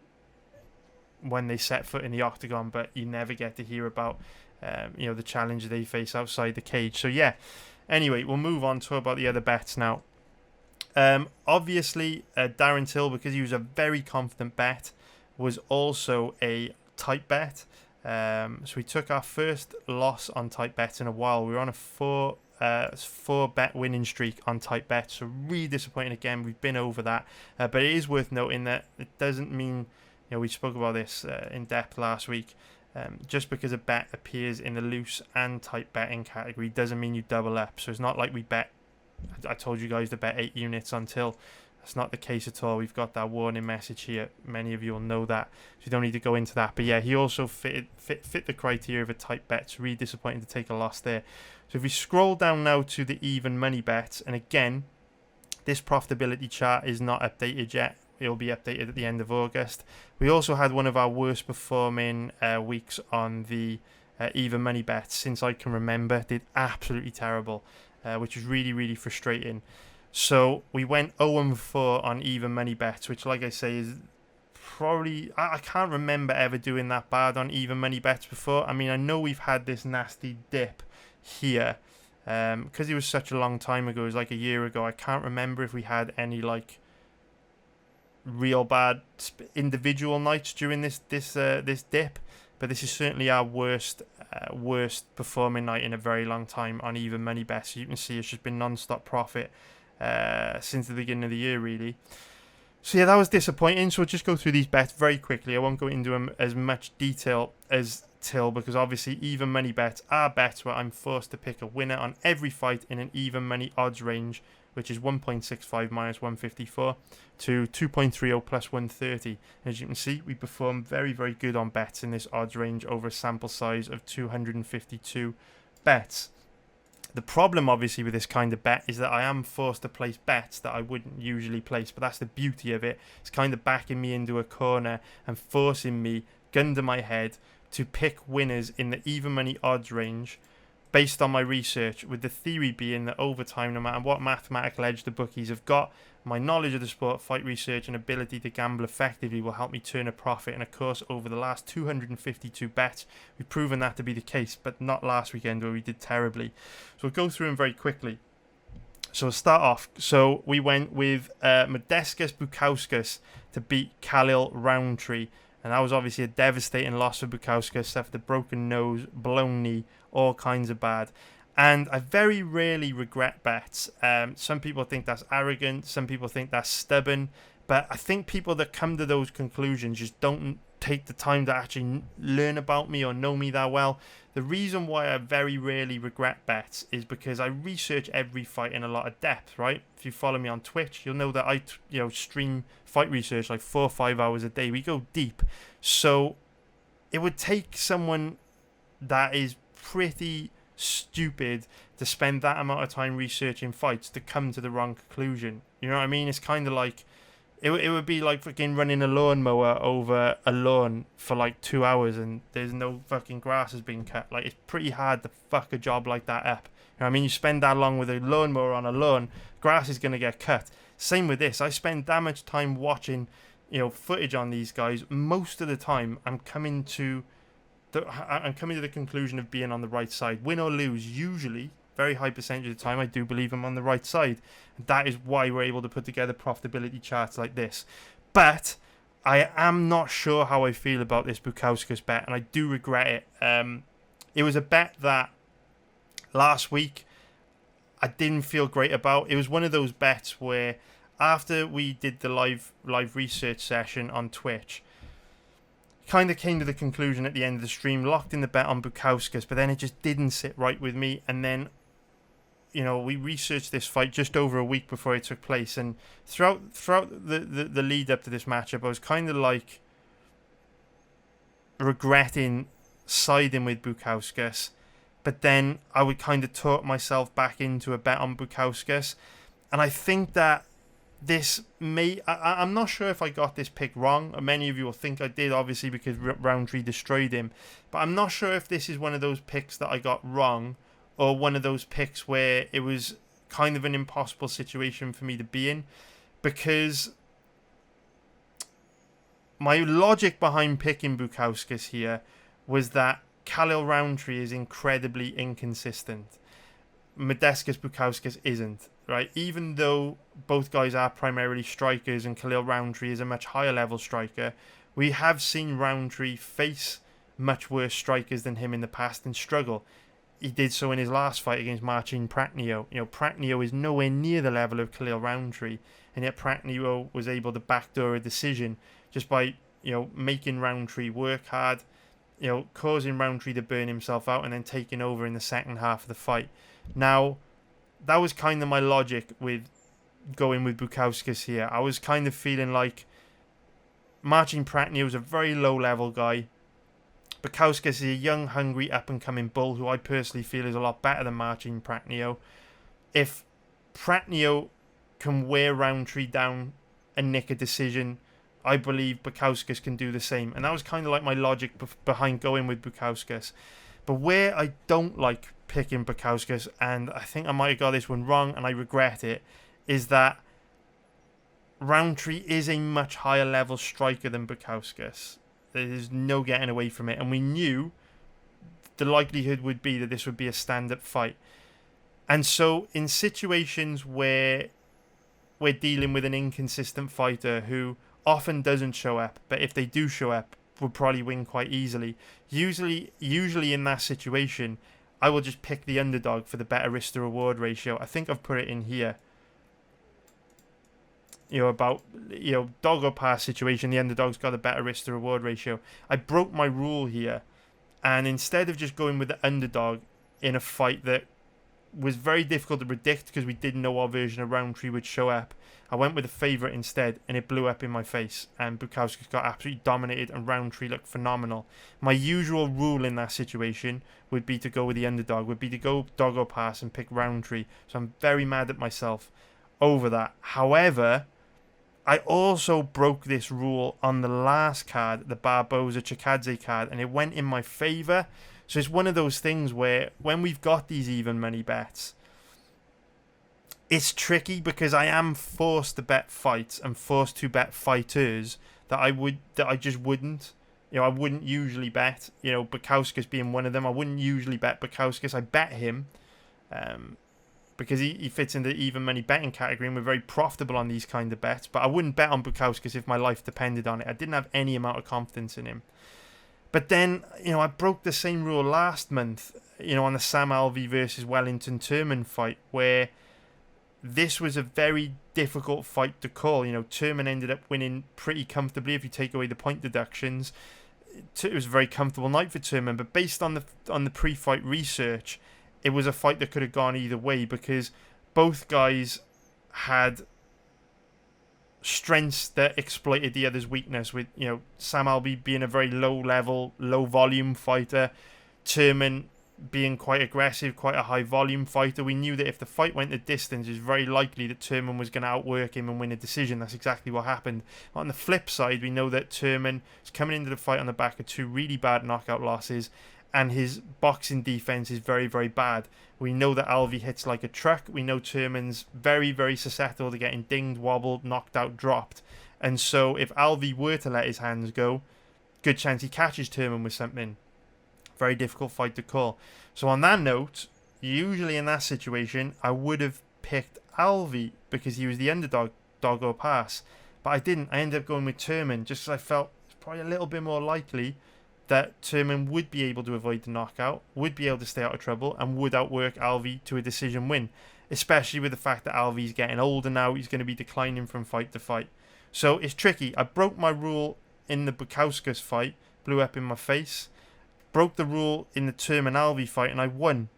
when they set foot in the octagon, but you never get to hear about, the challenge they face outside the cage. So yeah, anyway, we'll move on to about the other bets now. Obviously, Darren Till, because he was a very confident bet, was also a tight bet. So we took our first loss on tight bets in a while. We were on a four bet winning streak on tight bets. So really disappointing again. We've been over that, but it is worth noting that it doesn't mean, we spoke about this in depth last week. Just because a bet appears in the loose and tight betting category doesn't mean you double up. So it's not like we bet. I told you guys to bet 8 units on Till. That's not the case at all. We've got that warning message here. Many of you will know that, so you don't need to go into that. But yeah, he also fit the criteria of a tight bet. It's really disappointing to take a loss there. So if we scroll down now to the even money bets, and again, this profitability chart is not updated yet. It'll be updated at the end of August. We also had one of our worst performing weeks on the even money bets since I can remember. Did absolutely terrible, which was really, really frustrating. So we went 0-4 on even money bets, which, like I say, is probably, I can't remember ever doing that bad on even money bets before. I mean, I know we've had this nasty dip here, because it was such a long time ago. It was like a year ago. I can't remember if we had any real bad individual nights during this dip, but this is certainly our worst performing night in a very long time on even money bets. So you can see it's just been non-stop profit since the beginning of the year, really. So yeah, that was disappointing. So we'll just go through these bets very quickly. I won't go into them as much detail as Till, because obviously even money bets are bets where I'm forced to pick a winner on every fight in an even money odds range, which is 1.65 minus 154 to 2.30 plus 130. As you can see, we perform very, very good on bets in this odds range over a sample size of 252 bets. The problem, obviously, with this kind of bet is that I am forced to place bets that I wouldn't usually place, but that's the beauty of it. It's kind of backing me into a corner and forcing me, gun to my head, to pick winners in the even money odds range based on my research, with the theory being that over time, no matter what mathematical edge the bookies have got, my knowledge of the sport, fight research, and ability to gamble effectively will help me turn a profit. And of course, over the last 252 bets, we've proven that to be the case, but not last weekend where we did terribly. So we'll go through them very quickly. So we'll start off. So we went with Modestas Bukauskas to beat Khalil Roundtree. And that was obviously a devastating loss for Bukauskas, suffered a broken nose, blown knee, all kinds of bad. And I very rarely regret bets. Some people think that's arrogant. Some people think that's stubborn. But I think people that come to those conclusions just don't take the time to actually learn about me or know me that well. The reason why I very rarely regret bets is because I research every fight in a lot of depth, right? If you follow me on Twitch, you'll know that I stream fight research like 4 or 5 hours a day. We go deep. So it would take someone that is pretty stupid to spend that amount of time researching fights to come to the wrong conclusion. You know what I mean? It's kind of like, It would be like fucking running a lawnmower over a lawn for like 2 hours and there's no fucking grass has been cut. Like, it's pretty hard to fuck a job like that up. You know what I mean? You spend that long with a lawnmower on a lawn, grass is going to get cut. Same with this. I spend that much time watching, footage on these guys. Most of the time, I'm coming to the conclusion of being on the right side. Win or lose, usually, very high percentage of the time, I do believe I'm on the right side. And that is why we're able to put together profitability charts like this. But I am not sure how I feel about this Bukauskas bet, and I do regret it. It was a bet that last week I didn't feel great about. It was one of those bets where after we did the live research session on Twitch, kind of came to the conclusion at the end of the stream, locked in the bet on Bukauskas, but then it just didn't sit right with me. And then, we researched this fight just over a week before it took place, and throughout the lead up to this matchup, I was kind of like regretting siding with Bukauskas, but then I would kind of talk myself back into a bet on Bukauskas, and I think that this I'm not sure if I got this pick wrong. Many of you will think I did, obviously, because Roundtree destroyed him. But I'm not sure if this is one of those picks that I got wrong, or one of those picks where it was kind of an impossible situation for me to be in. Because my logic behind picking Bukauskas here was that Khalil Roundtree is incredibly inconsistent. Modestas Bukauskas isn't. Right, even though both guys are primarily strikers and Khalil Roundtree is a much higher level striker, we have seen Roundtree face much worse strikers than him in the past and struggle. He did so in his last fight against Marcin Prachnio. Prachnio is nowhere near the level of Khalil Roundtree, and yet Prachnio was able to backdoor a decision just by making Roundtree work hard, causing Roundtree to burn himself out and then taking over in the second half of the fight. Now, that was kind of my logic with going with Bukauskas here. I was kind of feeling like Marcin Prachnio is a very low-level guy. Bukauskas is a young, hungry, up-and-coming bull who I personally feel is a lot better than Marcin Prachnio. If Prachnio can wear Roundtree down and nick a decision, I believe Bukauskas can do the same. And that was kind of like my logic behind going with Bukauskas. But where I don't like picking Bukauskas, and I think I might have got this one wrong and I regret it, is that Roundtree is a much higher level striker than Bukauskas. There's no getting away from it, and we knew the likelihood would be that this would be a stand-up fight. And so in situations where we're dealing with an inconsistent fighter who often doesn't show up, but if they do show up, will probably win quite easily. Usually in that situation, I will just pick the underdog for the better risk to reward ratio. I think I've put it in here. About dog or pass situation, the underdog's got a better risk to reward ratio. I broke my rule here, and instead of just going with the underdog in a fight that was very difficult to predict because we didn't know what version of Roundtree would show up, I went with the favourite instead, and it blew up in my face, and Bukauskas got absolutely dominated and Roundtree looked phenomenal. My usual rule in that situation would be to go with the underdog, would be to go dog or pass and pick Roundtree, so I'm very mad at myself over that. However, I also broke this rule on the last card, the Barboza Chikadze card, and it went in my favour. So it's one of those things where when we've got these even money bets, it's tricky because I am forced to bet fights and forced to bet fighters that I just wouldn't. I wouldn't usually bet. Bukauskas being one of them. I wouldn't usually bet Bukauskas. I bet him because he fits in the even money betting category and we're very profitable on these kind of bets. But I wouldn't bet on Bukauskas if my life depended on it. I didn't have any amount of confidence in him. But then, I broke the same rule last month, on the Sam Alvey versus Wellington Turman fight, where this was a very difficult fight to call. Turman ended up winning pretty comfortably if you take away the point deductions. It was a very comfortable night for Turman, but based on the pre-fight research, it was a fight that could have gone either way because both guys had strengths that exploited the other's weakness, with Sam Alvey being a very low level, low volume fighter, Turman being quite aggressive, quite a high volume fighter. We knew that if the fight went the distance, it was very likely that Turman was going to outwork him and win a decision. That's exactly what happened. On the flip side, we know that Turman is coming into the fight on the back of 2 really bad knockout losses, and his boxing defense is very, very bad. We know that Alvey hits like a truck. We know Turman's very, very susceptible to getting dinged, wobbled, knocked out, dropped. And so if Alvey were to let his hands go, good chance he catches Turman with something. Very difficult fight to call. So on that note, usually in that situation, I would have picked Alvey because he was the underdog, dog or pass. But I didn't. I ended up going with Turman just because I felt it's probably a little bit more likely that Turman would be able to avoid the knockout, would be able to stay out of trouble, and would outwork Alvey to a decision win. Especially with the fact that Alvey's getting older now, he's going to be declining from fight to fight. So it's tricky. I broke my rule in the Bukauskas fight, blew up in my face. Broke the rule in the Turman Alvey fight, and I won.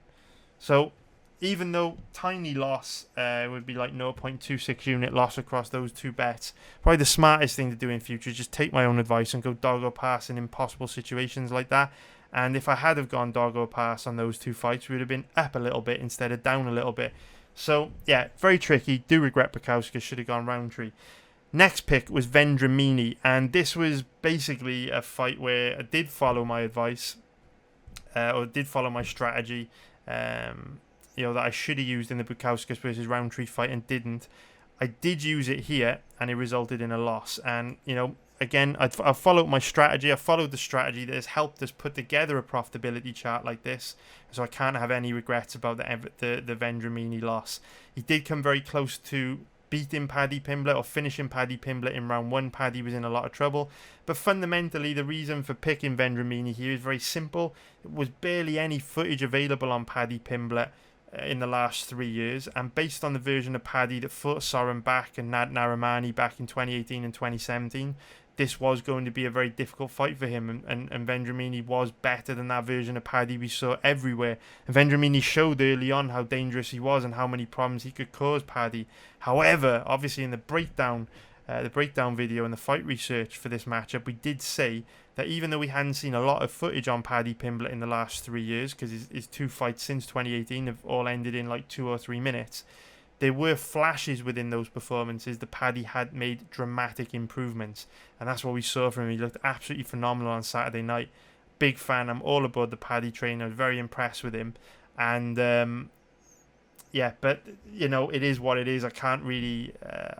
So even though tiny loss would be like 0.26 unit loss across those 2 bets, probably the smartest thing to do in future is just take my own advice and go dog or pass in impossible situations like that. And if I had have gone dog or pass on those 2 fights, we would have been up a little bit instead of down a little bit. So yeah, very tricky. Do regret Bukauskas, should have gone Roundtree. Next pick was Vendramini, and this was basically a fight where I did follow my advice, or did follow my strategy, that I should have used in the Bukauskas versus Roundtree fight and didn't. I did use it here, and it resulted in a loss. And, again, I followed my strategy. I followed the strategy that has helped us put together a profitability chart like this, so I can't have any regrets about the Vendramini loss. He did come very close to beating Paddy Pimblett or finishing Paddy Pimblett in round 1. Paddy was in a lot of trouble. But fundamentally, the reason for picking Vendramini here is very simple. There was barely any footage available on Paddy Pimblett in the last 3 years. And based on the version of Paddy that fought Soren Bak and Nad Narimani back in 2018 and 2017, this was going to be a very difficult fight for him, and Vendramini was better than that version of Paddy we saw everywhere. And Vendramini showed early on how dangerous he was and how many problems he could cause Paddy. However, obviously in the breakdown video and the fight research for this matchup, we did say that even though we hadn't seen a lot of footage on Paddy Pimblett in the last 3 years, because his 2 fights since 2018 have all ended in like 2 or 3 minutes, there were flashes within those performances that Paddy had made dramatic improvements. And that's what we saw from him. He looked absolutely phenomenal on Saturday night. Big fan. I'm all aboard the Paddy train. I was very impressed with him. And, but, it is what it is. I can't really...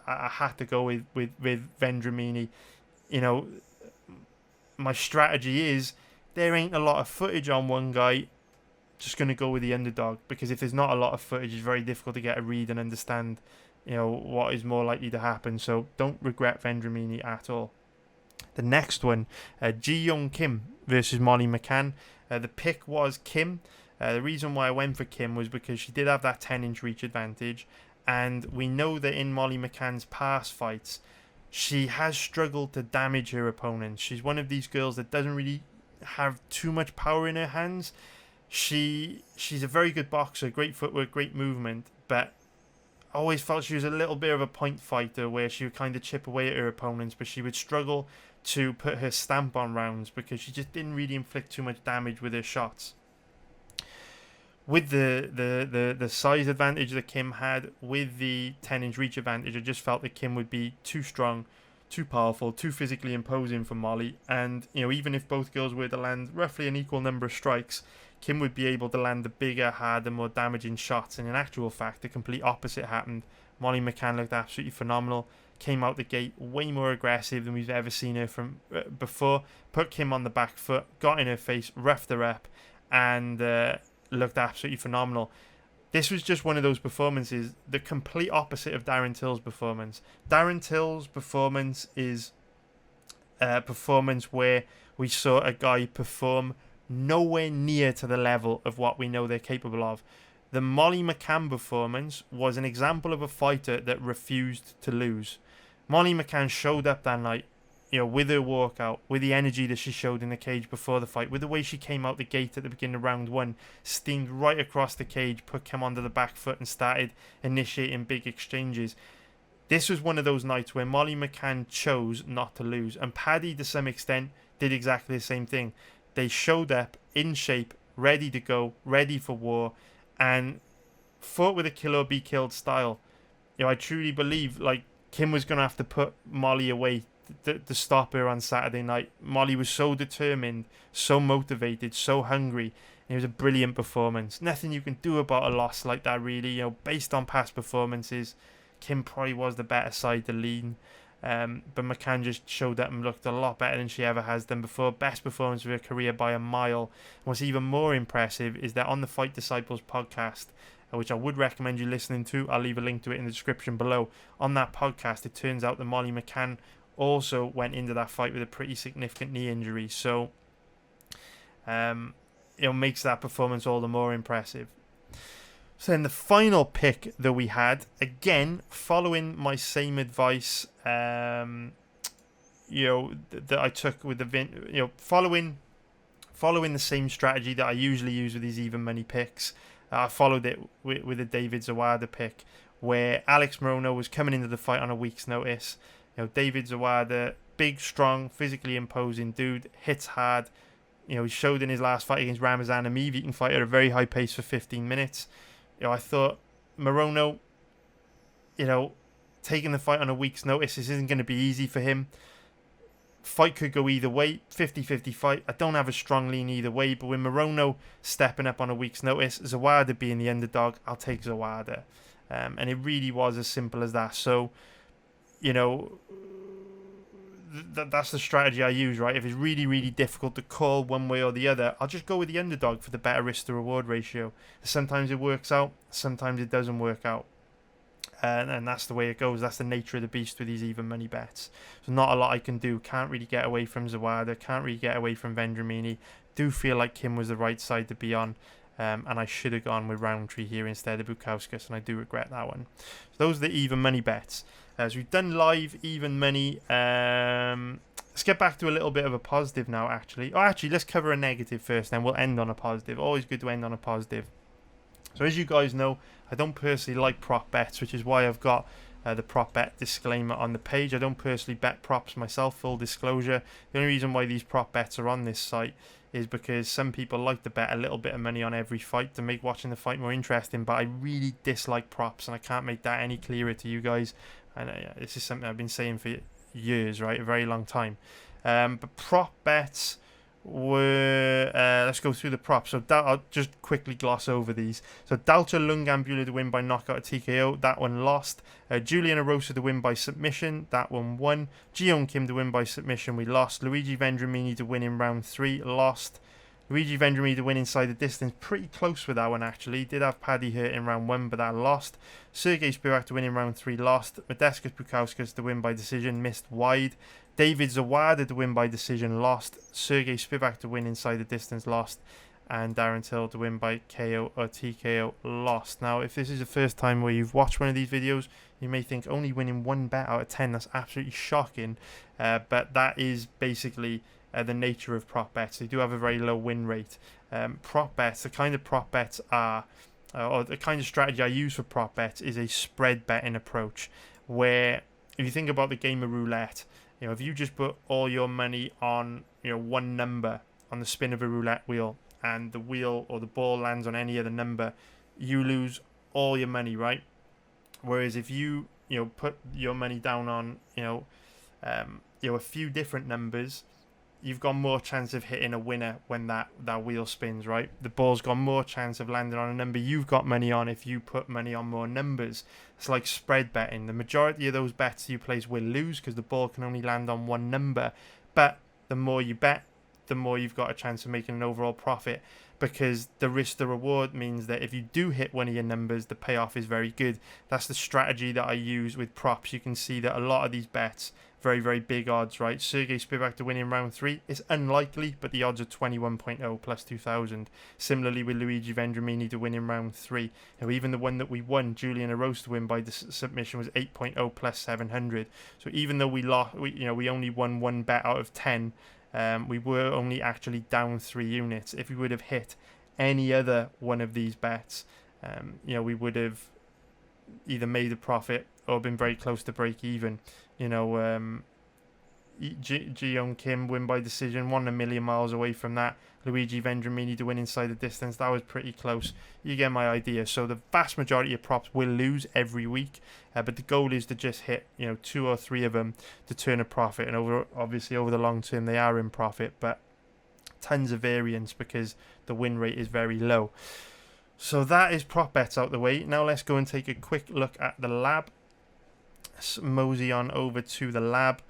I had to go with Vendramini. My strategy is there ain't a lot of footage on one guy. Just going to go with the underdog, because if there's not a lot of footage, it's very difficult to get a read and understand what is more likely to happen. So don't regret Vendramini at all. The next one, Ji Young Kim versus Molly McCann. The pick was Kim. The reason why I went for Kim was because she did have that 10-inch reach advantage, and we know that in Molly McCann's past fights she has struggled to damage her opponents. She's one of these girls that doesn't really have too much power in her hands. She's a very good boxer, great footwork, great movement, but I always felt she was a little bit of a point fighter where she would kind of chip away at her opponents, but she would struggle to put her stamp on rounds because she just didn't really inflict too much damage with her shots. With the size advantage that Kim had, with the 10-inch reach advantage, I just felt that Kim would be too strong, too powerful, too physically imposing for Molly. And even if both girls were to land roughly an equal number of strikes, Kim would be able to land the bigger, harder, more damaging shots. And in actual fact, the complete opposite happened. Molly McCann looked absolutely phenomenal. Came out the gate way more aggressive than we've ever seen her from before. Put Kim on the back foot, got in her face, roughed her up, and looked absolutely phenomenal. This was just one of those performances, the complete opposite of Darren Till's performance. Darren Till's performance is a performance where we saw a guy perform nowhere near to the level of what we know they're capable of. The Molly McCann performance was an example of a fighter that refused to lose. Molly McCann showed up that night, with her walkout, with the energy that she showed in the cage before the fight, with the way she came out the gate at the beginning of round 1, steamed right across the cage, put Kim onto the back foot and started initiating big exchanges. This was one of those nights where Molly McCann chose not to lose, and Paddy, to some extent, did exactly the same thing. They showed up in shape, ready to go, ready for war, and fought with a kill or be killed style. I truly believe like Kim was going to have to put Molly away to stop her on Saturday night. Molly was so determined, so motivated, so hungry. It was a brilliant performance. Nothing you can do about a loss like that, really. Based on past performances, Kim probably was the better side to lean. But McCann just showed up and looked a lot better than she ever has done before. Best performance of her career by a mile. And what's even more impressive is that on the Fight Disciples podcast, which I would recommend you listening to, I'll leave a link to it in the description below. On that podcast, it turns out that Molly McCann also went into that fight with a pretty significant knee injury. So, makes that performance all the more impressive. So then the final pick that we had, again, following my same advice, that I took with the following the same strategy that I usually use with these even money picks. I followed it with a David Zawada pick, where Alex Morono was coming into the fight on a week's notice. David Zawada, big, strong, physically imposing dude, hits hard. He showed in his last fight against Ramazan Ameev he can fight at a very high pace for 15 minutes. I thought Morono, taking the fight on a week's notice, this isn't going to be easy for him. Fight could go either way, 50-50 fight. I don't have a strong lean either way, but with Morono stepping up on a week's notice, Zawada being the underdog, I'll take Zawada. And it really was as simple as that. So, that's the strategy I use, right? If it's really, really difficult to call one way or the other, I'll just go with the underdog for the better risk to reward ratio. Sometimes it works out, sometimes it doesn't work out. And that's the way it goes. That's the nature of the beast with these even money bets. So not a lot I can do. Can't really get away from Zawada. Can't really get away from Vendramini. Do feel like Kim was the right side to be on. And I should have gone with Roundtree here instead of Bukauskas, and I do regret that one. So those are the even money bets. So we've done live even money. Let's get back to a little bit of a positive now, actually. Let's cover a negative first, then we'll end on a positive. Always good to end on a positive. So as you guys know, I don't personally like prop bets, which is why I've got the prop bet disclaimer on the page. I don't personally bet props myself, full disclosure. The only reason why these prop bets are on this site is because some people like to bet a little bit of money on every fight to make watching the fight more interesting, but I really dislike props, and I can't make that any clearer to you guys. And this is something I've been saying for years, right? A very long time. But prop bets were let's go through the props. So I'll just quickly gloss over these. So Dalcha Lungambula to win by knockout at TKO, that one lost. Julian Arosa to win by submission, that one won. Jeon Kim to win by submission, we lost. Luigi Vendramini to win in round 3, lost. Luigi Vendramini to win inside the distance, pretty close with that one actually. Did have Paddy hurt in round 1, but that lost. Sergey Spivak to win in round 3, lost. Modestas Bukauskas to win by decision, missed wide. David Zawada to win by decision, lost. Sergey Spivak to win inside the distance, lost. And Darren Till to win by KO or TKO, lost. Now, if this is the first time where you've watched one of these videos, you may think only winning 1 bet out of 10, that's absolutely shocking. But that is basically the nature of prop bets. They do have a very low win rate. Prop bets, the kind of prop bets are, or the kind of strategy I use for prop bets is a spread betting approach, where if you think about the game of roulette, if you just put all your money on one number on the spin of a roulette wheel, and the wheel or the ball lands on any other number, you lose all your money, right? Whereas if you put your money down on a few different numbers, you've got more chance of hitting a winner when that wheel spins, right? The ball's got more chance of landing on a number you've got money on if you put money on more numbers. It's like spread betting. The majority of those bets you place will lose because the ball can only land on one number. But the more you bet, the more you've got a chance of making an overall profit, because the risk to reward means that if you do hit one of your numbers, the payoff is very good. That's the strategy that I use with props. You can see that a lot of these bets, very, very big odds, right? Sergey Spivak to win in round 3 is unlikely, but the odds are 21.0 plus 2,000. Similarly with Luigi Vendramini to win in round 3. Even the one that we won, Julian Arosa to win by submission, was 8.0 plus 700. So even though we lost, we only won 1 bet out of 10. We were only actually down 3 units. If we would have hit any other one of these bets, we would have either made a profit or been very close to break even. Ji-Young Kim win by decision, wasn't a million miles away from that. Luigi Vendramini to win inside the distance, that was pretty close. You get my idea. So the vast majority of props will lose every week, but the goal is to just hit 2 or 3 of them to turn a profit, and obviously over the long term they are in profit, but tons of variance because the win rate is very low. So that is prop bets out the way. Now let's go and take a quick look at the lab. Let's mosey on over to the lab.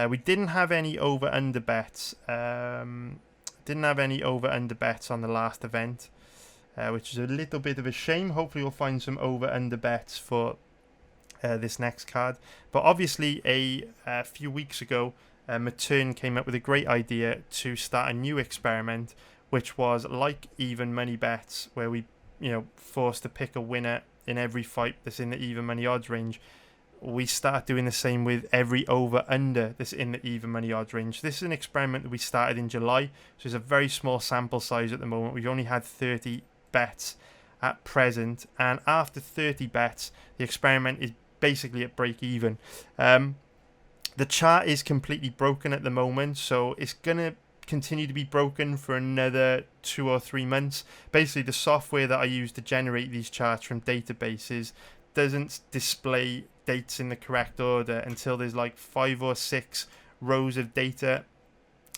We didn't have any over-under bets. Didn't have any over-under bets on the last event, which is a little bit of a shame. Hopefully we'll find some over-under bets for this next card. But obviously a few weeks ago, Matern came up with a great idea to start a new experiment, which was like even money bets, where we forced to pick a winner in every fight that's in the even money odds range. We start doing the same with every over-under that's in the even money odds range. This is an experiment that we started in July, so it's a very small sample size at the moment. We've only had 30 bets at present, and after 30 bets, the experiment is basically at break even. The chart is completely broken at the moment, so it's going to continue to be broken for another 2 or 3 months. Basically, the software that I use to generate these charts from databases doesn't display dates in the correct order until there's like 5 or 6 rows of data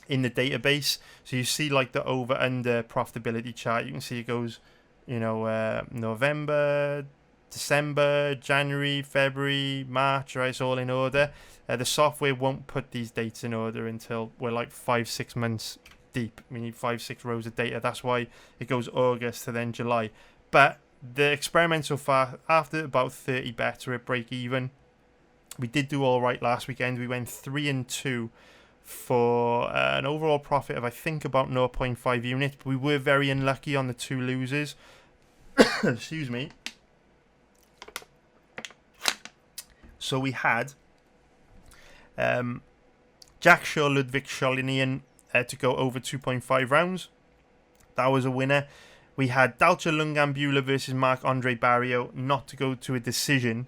in the database. So you see like the over under profitability chart, you can see it goes November, December, January, February, March, right? It's all in order. The software won't put these dates in order until we're like 5-6 months deep. We need 5-6 rows of data. That's why it goes August to then July. But the experiment so far, after about 30 bets, we're at break even. We did do all right last weekend. We went 3-2 for an overall profit of I think about 0.5 units. But we were very unlucky on the 2 losers. Excuse me. So we had Jack Shaw, Ludwig Scholinian to go over 2.5 rounds. That was a winner. We had Dalcha Lungambula versus Marc-Andre Barrio not to go to a decision.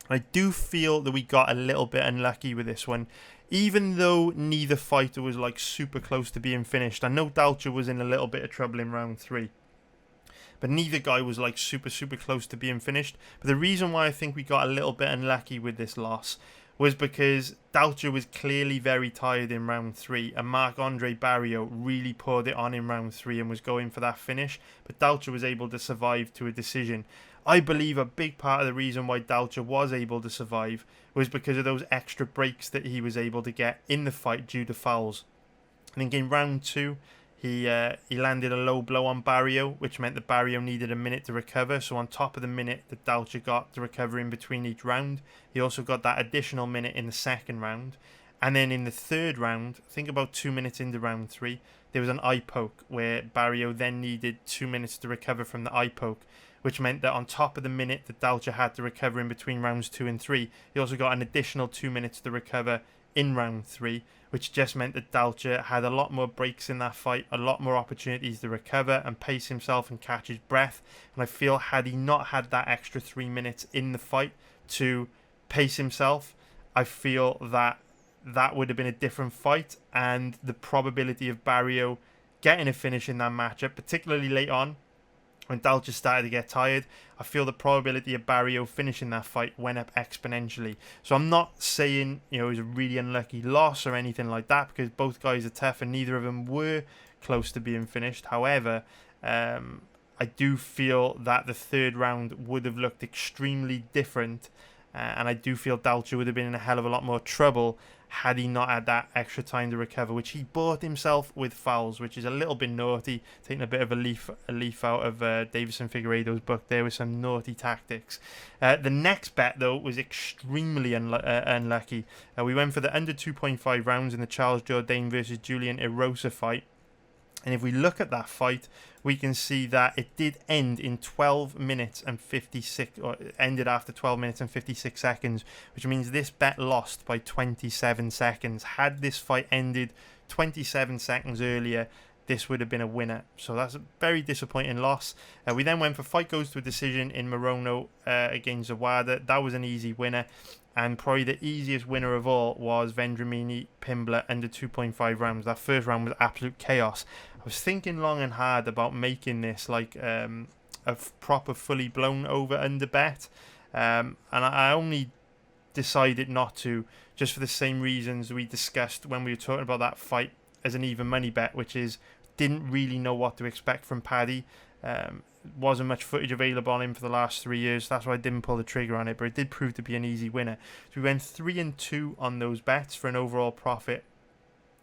I do feel that we got a little bit unlucky with this one. Even though neither fighter was like super close to being finished. I know Dalcha was in a little bit of trouble in round 3. But neither guy was like super close to being finished. But the reason why I think we got a little bit unlucky with this loss was because Dalcha was clearly very tired in round 3, and Marc-Andre Barrio really poured it on in round 3 and was going for that finish, but Dalcha was able to survive to a decision. I believe a big part of the reason why Dalcha was able to survive was because of those extra breaks that he was able to get in the fight due to fouls. I think in round 2, he landed a low blow on Barrio, which meant that Barrio needed a minute to recover. So on top of the minute that Dalcha got to recover in between each round, he also got that additional minute in the second round. And then in the third round, I think about 2 minutes into round 3, there was an eye poke where Barrio then needed 2 minutes to recover from the eye poke, which meant that on top of the minute that Dalcha had to recover in between rounds 2 and 3, he also got an additional 2 minutes to recover in round 3, which just meant that Dalcha had a lot more breaks in that fight, a lot more opportunities to recover and pace himself and catch his breath. And I feel had he not had that extra 3 minutes in the fight to pace himself, I feel that that would have been a different fight, and the probability of Barrio getting a finish in that matchup, particularly late on, when Dalcha started to get tired, I feel the probability of Barrio finishing that fight went up exponentially. So I'm not saying it was a really unlucky loss or anything like that, because both guys are tough and neither of them were close to being finished. However, I do feel that the third round would have looked extremely different, and I do feel Dalcha would have been in a hell of a lot more trouble had he not had that extra time to recover, which he bought himself with fouls, which is a little bit naughty, taking a bit of a leaf out of Davison Figueiredo's book there with some naughty tactics. The next bet, though, was extremely unlucky. We went for the under 2.5 rounds in the Charles Jourdain versus Julian Erosa fight. And if we look at that fight, we can see that it did end in 12 minutes and 56, or ended after 12 minutes and 56 seconds, which means this bet lost by 27 seconds. Had this fight ended 27 seconds earlier, this would have been a winner. So that's a very disappointing loss. We then went for fight goes to a decision in Morono against Zawada. That was an easy winner. And probably the easiest winner of all was Vendramini Pimbler under 2.5 rounds. That first round was absolute chaos. I was thinking long and hard about making this like a proper fully blown over under bet. And I only decided not to, just for the same reasons we discussed when we were talking about that fight as an even money bet, which is didn't really know what to expect from Paddy. Wasn't much footage available on him for the last 3 years. That's why I didn't pull the trigger on it, but it did prove to be an easy winner. So we went 3-2 on those bets for an overall profit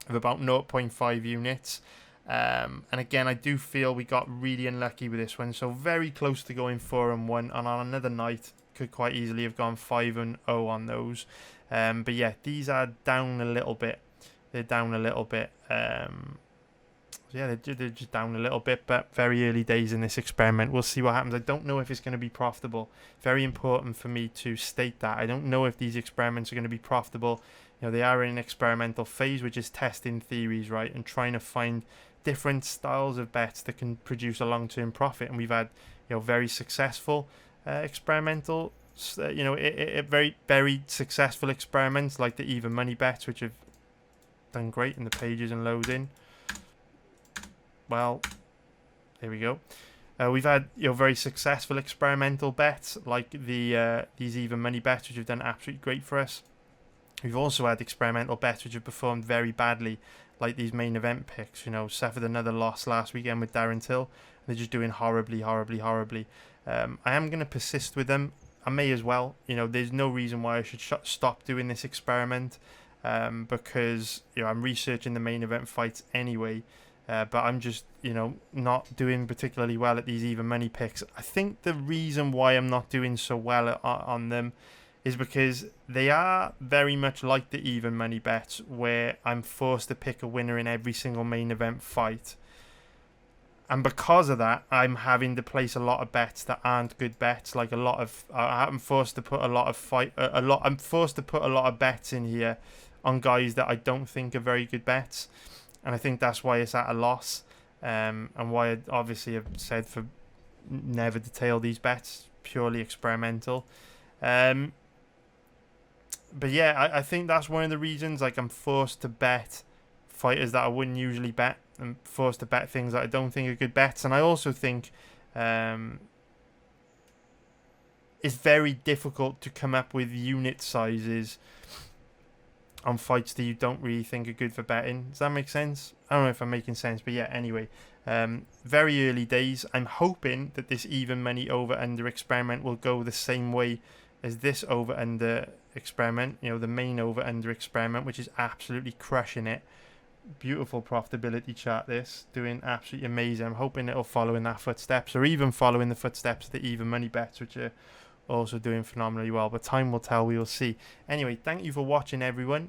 of about 0.5 units. And again, I do feel we got really unlucky with this one. So very close to going 4-1, and on another night could quite easily have gone 5-0 on those. But yeah, these are down a little bit. They're down a little bit. Yeah, they're just down a little bit, but very early days in this experiment. We'll see what happens. I don't know if it's going to be profitable. Very important for me to state that. I don't know if these experiments are going to be profitable. You know, they are in an experimental phase, which is testing theories, right, and trying to find different styles of bets that can produce a long-term profit. And we've had, you know, very successful experimental, very, very successful experiments like the even money bets, which have done great in the pages and loading. Well, there we go. We've had, you know, very successful experimental bets like the these even money bets, which have done absolutely great for us. We've also had experimental bets which have performed very badly, like these main event picks. You know, suffered another loss last weekend with Darren Till. They're just doing horribly. I am going to persist with them. I may as well. You know, there's no reason why I should stop doing this experiment, because, you know, I'm researching the main event fights anyway. But I'm just, you know, not doing particularly well at these even money picks. I think the reason why I'm not doing so well on them is because they are very much like the even money bets, where I'm forced to pick a winner in every single main event fight. And because of that, I'm having to place a lot of bets that aren't good bets. Like I'm forced to put I'm forced to put a lot of bets in here on guys that I don't think are very good bets. And I think that's why it's at a loss, and why I obviously have said for never to tail these bets, purely experimental. But yeah, I think that's one of the reasons. Like, I'm forced to bet fighters that I wouldn't usually bet. I'm forced to bet things that I don't think are good bets. And I also think it's very difficult to come up with unit sizes on fights that you don't really think are good for betting. Does that make sense? I don't know if I'm making sense, but yeah, anyway. Very early days. I'm hoping that this even money over-under experiment will go the same way as this over-under experiment. You know, the main over-under experiment, which is absolutely crushing it. Beautiful profitability chart, this. Doing absolutely amazing. I'm hoping it'll follow in that footsteps, or even follow in the footsteps of the even money bets, which are also doing phenomenally well, but time will tell. We will see. Anyway, thank you for watching, everyone.